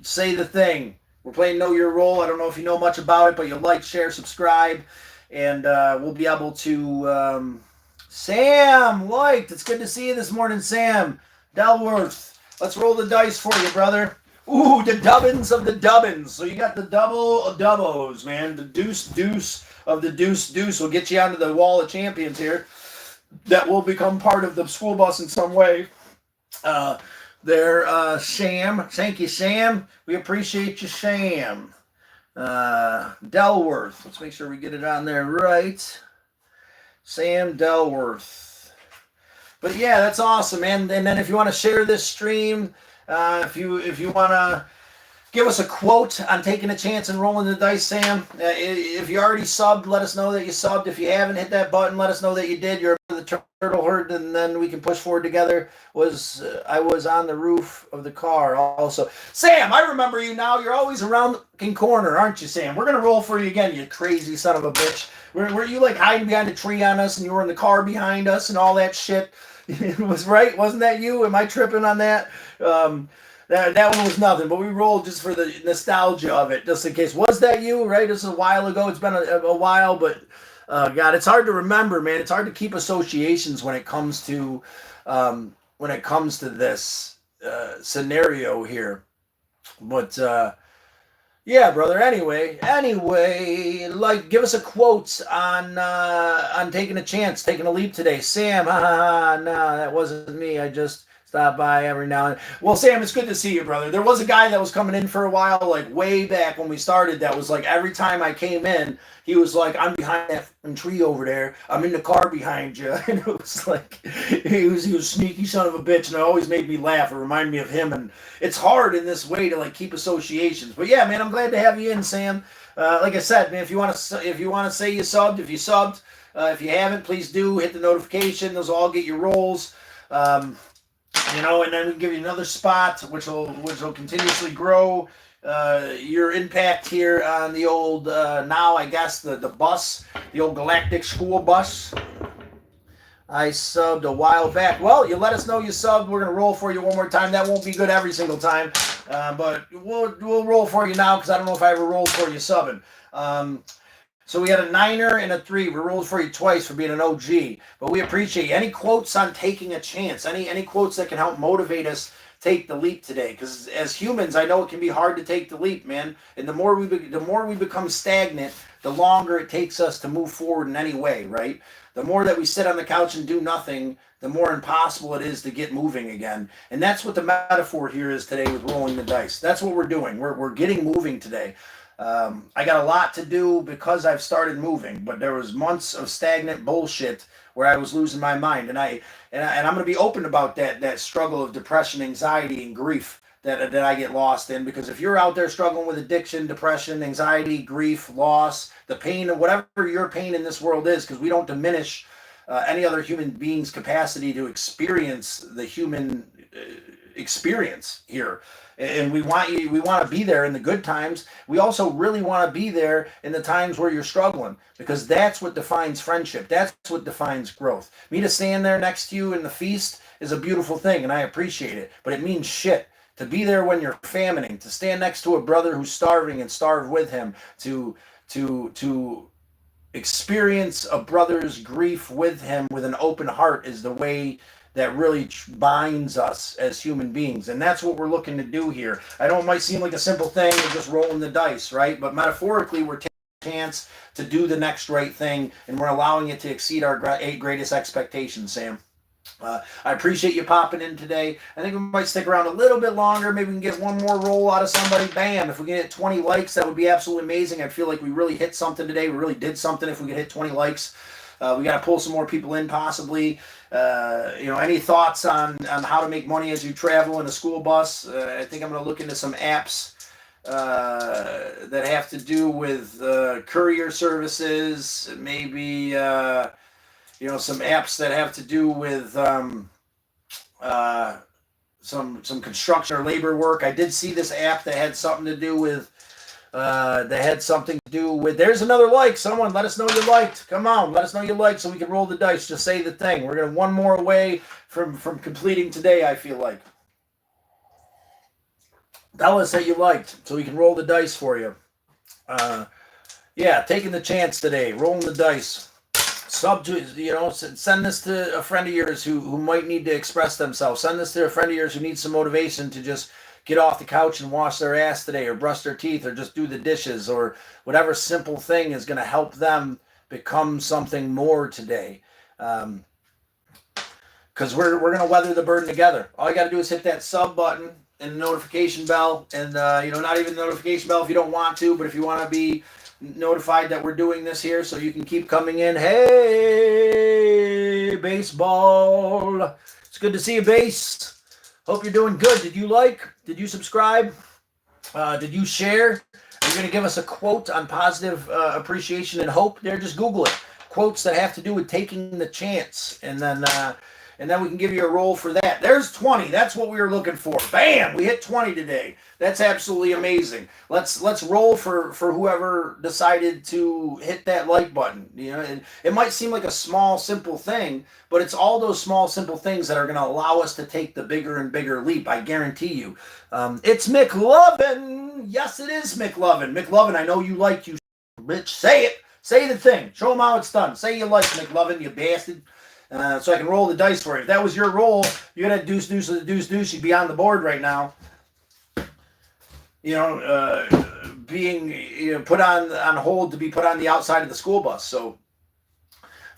Say the thing. We're playing Know Your Role. I don't know if you know much about it, but you'll like, share, subscribe, and we'll be able to... Sam liked. It's good to see you this morning, Sam. Delworth. Let's roll the dice for you, brother. Ooh, the dubbins of the dubbins. So you got the double of dubbos, man. The deuce of the deuce will get you onto the wall of champions here. That will become part of the school bus in some way. Sam. Thank you, Sam. We appreciate you, Sam. Delworth. Let's make sure we get it on there right. Sam Delworth. But yeah, that's awesome, man. And then if you want to share this stream, if you want to give us a quote on taking a chance and rolling the dice, Sam. If you already subbed, let us know that you subbed. If you haven't hit that button, let us know that you did. You're the turtle herd, and then we can push forward together. I was on the roof of the car also. Sam, I remember you now. You're always around the corner, aren't you, Sam? We're going to roll for you again, you crazy son of a bitch. Were you like hiding behind a tree on us, and you were in the car behind us and all that shit? It was right. Wasn't that you? Am I tripping on that? That one was nothing, but we rolled just for the nostalgia of it, just in case. Was that you, right? This is a while ago. It's been a while, but God, it's hard to remember, man. It's hard to keep associations when it comes to this scenario here. But yeah, brother. Anyway, like, give us a quote on taking a chance, taking a leap today. Sam, nah, that wasn't me. I just Stop by every now and then. Well, Sam, it's good to see you, brother. There was a guy that was coming in for a while, like way back when we started, that was like every time I came in, he was like, I'm behind that tree over there. I'm in the car behind you. And it was like, he was sneaky son of a bitch. And it always made me laugh. It reminded me of him. And it's hard in this way to like keep associations. But yeah, man, I'm glad to have you in, Sam. Like I said, man, if you want to say you subbed, if you subbed, if you haven't, please do hit the notification. Those will all get your rolls. And then we can give you another spot, which will continuously grow your impact here on the old now I guess the bus, the old Galactic School bus. I subbed a while back. Well, you let us know you subbed. We're gonna roll for you one more time. That won't be good every single time, but we'll roll for you now because I don't know if I ever rolled for you subbing. So we had a 9er and a 3. We rolled for you twice for being an OG, but we appreciate you. Any quotes on taking a chance? Any quotes that can help motivate us take the leap today? Because as humans, I know it can be hard to take the leap, man. And the more we become stagnant, the longer it takes us to move forward in any way, right? The more that we sit on the couch and do nothing, the more impossible it is to get moving again. And that's what the metaphor here is today with rolling the dice. That's what we're doing. We're getting moving today. I got a lot to do because I've started moving, but there was months of stagnant bullshit where I was losing my mind, and I'm going to be open about that struggle of depression, anxiety, and grief that I get lost in. Because if you're out there struggling with addiction, depression, anxiety, grief, loss, the pain, whatever your pain in this world is, because we don't diminish any other human being's capacity to experience the human experience here. And we want to be there in the good times. We also really want to be there in the times where you're struggling, because that's what defines friendship. That's what defines growth. Me to stand there next to you in the feast is a beautiful thing, and I appreciate it, but it means shit to be there when you're famining, to stand next to a brother who's starving and starve with him, to experience a brother's grief with him with an open heart is the way that really binds us as human beings. And that's what we're looking to do here. I know it might seem like a simple thing, we're just rolling the dice, right? But metaphorically, we're taking a chance to do the next right thing, and we're allowing it to exceed our greatest expectations, Sam. I appreciate you popping in today. I think we might stick around a little bit longer. Maybe we can get one more roll out of somebody. Bam. If we can hit 20 likes, that would be absolutely amazing. I feel like we really hit something today. We really did something if we could hit 20 likes. We got to pull some more people in possibly. Any thoughts on how to make money as you travel in a school bus? I think I'm going to look into some apps that have to do with courier services, maybe some apps that have to do with some construction or labor work. I did see this app that had something to do with there's another like. Someone let us know you liked. Come on, let us know you liked so we can roll the dice. Just say the thing. We're gonna one more away from completing today, I feel like. Tell us that you liked so we can roll the dice for you. Taking the chance today, rolling the dice. Send this to a friend of yours who might need to express themselves. Send this to a friend of yours who needs some motivation to just get off the couch and wash their ass today, or brush their teeth, or just do the dishes, or whatever simple thing is going to help them become something more today. Because we're going to weather the burden together. All you got to do is hit that sub button and the notification bell, and not even the notification bell if you don't want to, but if you want to be notified that we're doing this here so you can keep coming in. Hey, baseball. It's good to see you, base. Hope you're doing good. Did you like? Did you subscribe? Did you share? Are you going to give us a quote on positive appreciation and hope? There, just Google it. Quotes that have to do with taking the chance. And then we can give you a roll for that. There's 20. That's what we were looking for. Bam! We hit 20 today. That's absolutely amazing. Let's roll for whoever decided to hit that like button. And it might seem like a small, simple thing, but it's all those small, simple things that are going to allow us to take the bigger and bigger leap. I guarantee you. It's McLovin. Yes, it is McLovin. McLovin, I know you like you, bitch. Say it. Say the thing. Show them how it's done. Say you like McLovin, you bastard. So I can roll the dice for you. If that was your roll, you got a deuce with a deuce, you'd be on the board right now. Being put on hold to be put on the outside of the school bus. So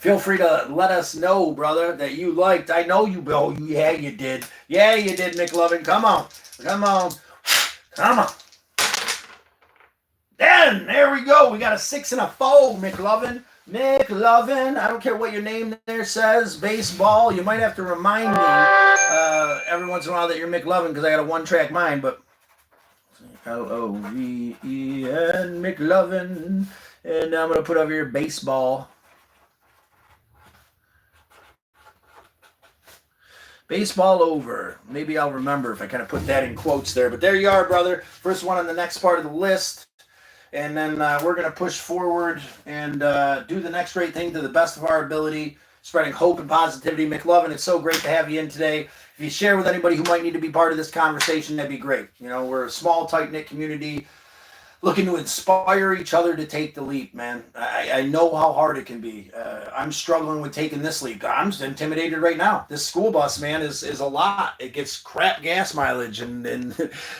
Feel free to let us know, brother, that you liked. I know you, Bill. Yeah, you did. Yeah, you did, McLovin. Come on. Come on. Come on. Then, there we go. We got a 6 and a 4, McLovin. McLovin. I don't care what your name there says. Baseball. You might have to remind me every once in a while that you're McLovin because I got a one-track mind, but Loven, McLovin. And I'm going to put over here baseball. Baseball over. Maybe I'll remember if I kind of put that in quotes there. But there you are, brother. First one on the next part of the list. And then we're going to push forward and do the next great thing to the best of our ability, spreading hope and positivity. McLovin, it's so great to have you in today. If you share with anybody who might need to be part of this conversation, that'd be great. You know, we're a small, tight-knit community looking to inspire each other to take the leap, man. I know how hard it can be. I'm struggling with taking this leap. I'm intimidated right now. This school bus, man, is a lot. It gets crap gas mileage, and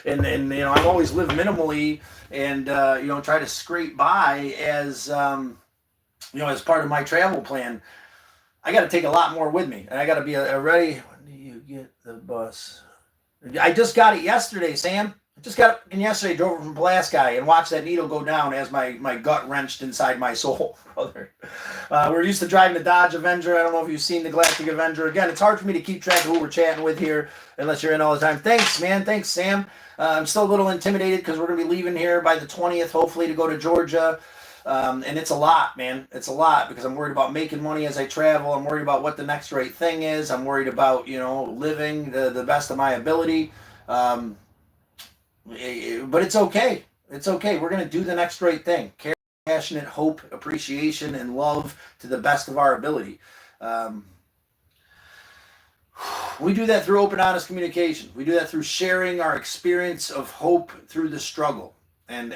you know, I've always lived minimally, and you know, try to scrape by as you know, as part of my travel plan. I got to take a lot more with me, and I got to be ready. When do you get the bus? I just got it yesterday, Sam. I just got it yesterday, drove it from Pulaski and watched that needle go down as my gut wrenched inside my soul, brother. We're used to driving the Dodge Avenger. I don't know if you've seen the Galactic Avenger. Again, it's hard for me to keep track of who we're chatting with here unless you're in all the time. Thanks, man. Thanks, Sam. I'm still a little intimidated because we're going to be leaving here by the 20th, hopefully, to go to Georgia. And it's a lot, man. It's a lot because I'm worried about making money as I travel. I'm worried about what the next right thing is. I'm worried about, you know, living the best of my ability. But it's okay. It's okay. We're going to do the next right thing. Care, passionate, hope, appreciation, and love to the best of our ability. We do that through open, honest communication. We do that through sharing our experience of hope through the struggle. And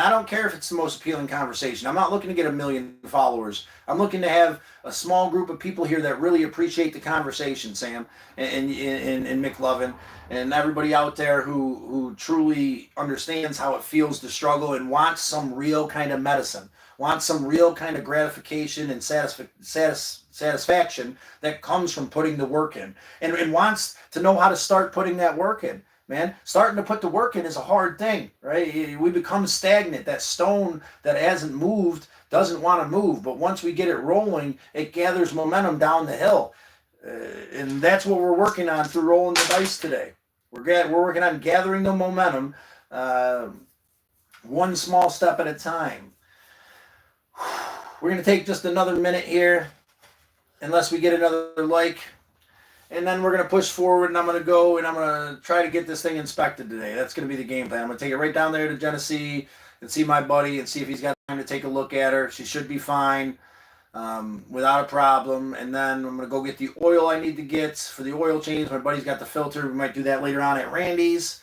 I don't care if it's the most appealing conversation. I'm not looking to get 1 million followers. I'm looking to have a small group of people here that really appreciate the conversation, Sam and McLovin, and everybody out there who truly understands how it feels to struggle and wants some real kind of medicine, wants some real kind of gratification and satisfaction that comes from putting the work in, and wants to know how to start putting that work in. Man, starting to put the work in is a hard thing, right? We become stagnant. That stone that hasn't moved doesn't want to move, but once we get it rolling, it gathers momentum down the hill. And that's what we're working on through rolling the dice today. We're working on gathering the momentum one small step at a time. We're going to take just another minute here, unless we get another like. And then we're going to push forward, and I'm going to go, and I'm going to try to get this thing inspected today. That's going to be the game plan. I'm going to take it right down there to Genesee and see my buddy and see if he's got time to take a look at her. She should be fine without a problem. And then I'm going to go get the oil I need to get for the oil change. My buddy's got the filter. We might do that later on at Randy's.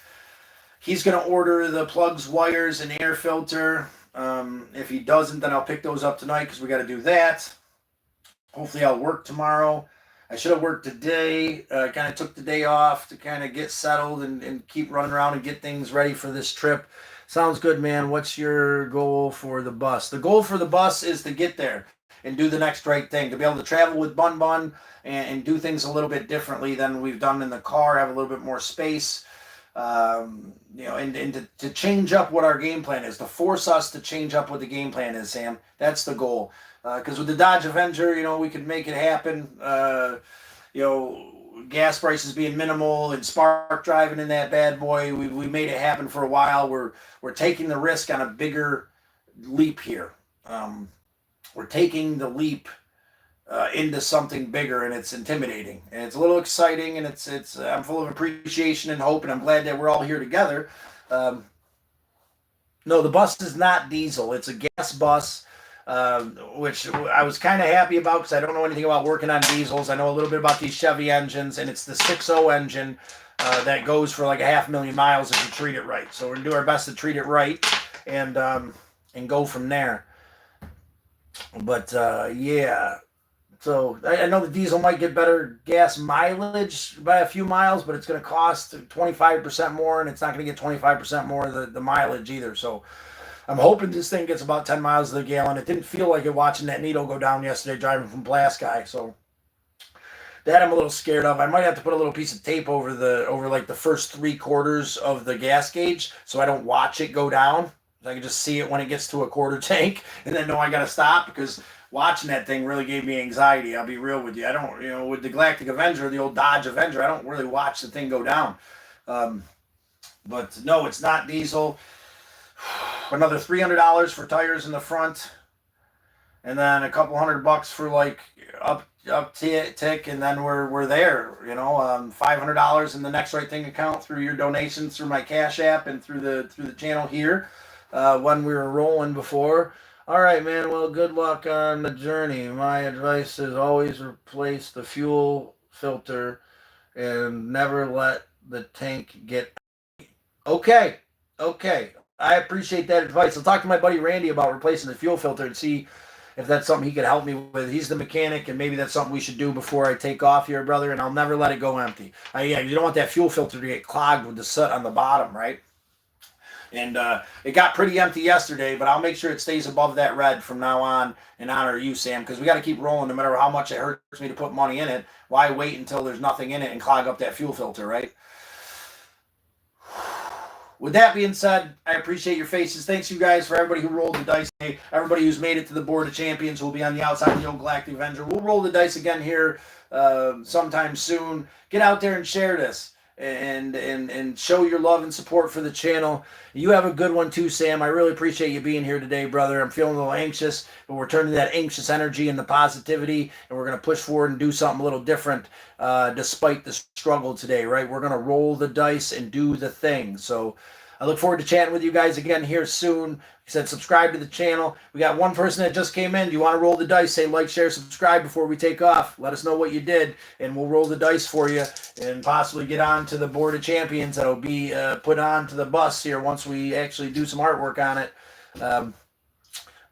He's going to order the plugs, wires, and air filter. If he doesn't, then I'll pick those up tonight because we got to do that. Hopefully I'll work tomorrow. I should have worked today. Kind of took the day off to kind of get settled and keep running around and get things ready for this trip. Sounds good, man. What's your goal for the bus? The goal for the bus is to get there and do the next right thing, to be able to travel with Bun Bun and do things a little bit differently than we've done in the car, have a little bit more space, you know, and to change up what our game plan is, to force us to change up what the game plan is, Sam. That's the goal. Because with the Dodge Avenger, you know, we could make it happen. You know, gas prices being minimal and spark driving in that bad boy, we made it happen for a while. We're taking the risk on a bigger leap here. We're taking the leap into something bigger, and it's intimidating, and it's a little exciting, and it's I'm full of appreciation and hope, and I'm glad that we're all here together. No, the bus is not diesel; it's a gas bus. Which I was kind of happy about because I don't know anything about working on diesels. I know a little bit about these Chevy engines, and it's the 6.0 engine that goes for like 500,000 miles if you treat it right. So we're gonna do our best to treat it right and go from there. But yeah, so I know the diesel might get better gas mileage by a few miles, but it's going to cost 25% more, and it's not going to get 25% more of the mileage either. So I'm hoping this thing gets about 10 miles to the gallon. It didn't feel like it watching that needle go down yesterday driving from Pulaski. So that I'm a little scared of. I might have to put a little piece of tape over like the first 3/4 of the gas gauge so I don't watch it go down. I can just see it when it gets to a quarter tank and then know I got to stop, because watching that thing really gave me anxiety. I'll be real with you. I don't, with the Galactic Avenger, the old Dodge Avenger, I don't really watch the thing go down. But no, it's not diesel. Another $300 for tires in the front, and then a couple $100 for like up.Thank, and then we're there. $500 in the Next Right Thing account through your donations through my Cash App and through the channel here. When we were rolling before. All right, man. Well, good luck on the journey. My advice is always replace the fuel filter and never let the tank get. Okay. I appreciate that advice. I'll talk to my buddy Randy about replacing the fuel filter and see if that's something he could help me with. He's the mechanic, and maybe that's something we should do before I take off here, brother. And I'll never let it go empty. Yeah, you don't want that fuel filter to get clogged with the soot on the bottom, right? And it got pretty empty yesterday, but I'll make sure it stays above that red from now on in honor of you, Sam, because we got to keep rolling no matter how much it hurts me to put money in it. Why wait until there's nothing in it and clog up that fuel filter, right? With that being said, I appreciate your faces. Thanks, you guys, for everybody who rolled the dice today. Everybody who's made it to the Board of Champions will be on the outside of the old Galactic Avenger. We'll roll the dice again here sometime soon. Get out there and share this and show your love and support for the channel. You have a good one too, Sam. I really appreciate you being here today, brother. I'm feeling a little anxious, but we're turning that anxious energy into positivity, and we're going to push forward and do something a little different despite the struggle today, right? We're going to roll the dice and do the thing. So I look forward to chatting with you guys again here soon. Like I said, subscribe to the channel. We got one person that just came in. Do you want to roll the dice? Say like, share, subscribe before we take off. Let us know what you did, and we'll roll the dice for you and possibly get on to the Board of Champions that'll be put on to the bus here once we actually do some artwork on it.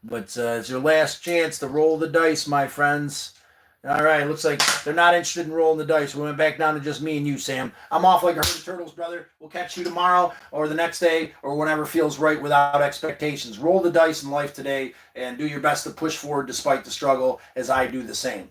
But it's your last chance to roll the dice, my friends. All right, looks like they're not interested in rolling the dice. We went back down to just me and you, Sam. I'm off like a herd of turtles, brother. We'll catch you tomorrow or the next day or whenever feels right without expectations. Roll the dice in life today and do your best to push forward despite the struggle, as I do the same.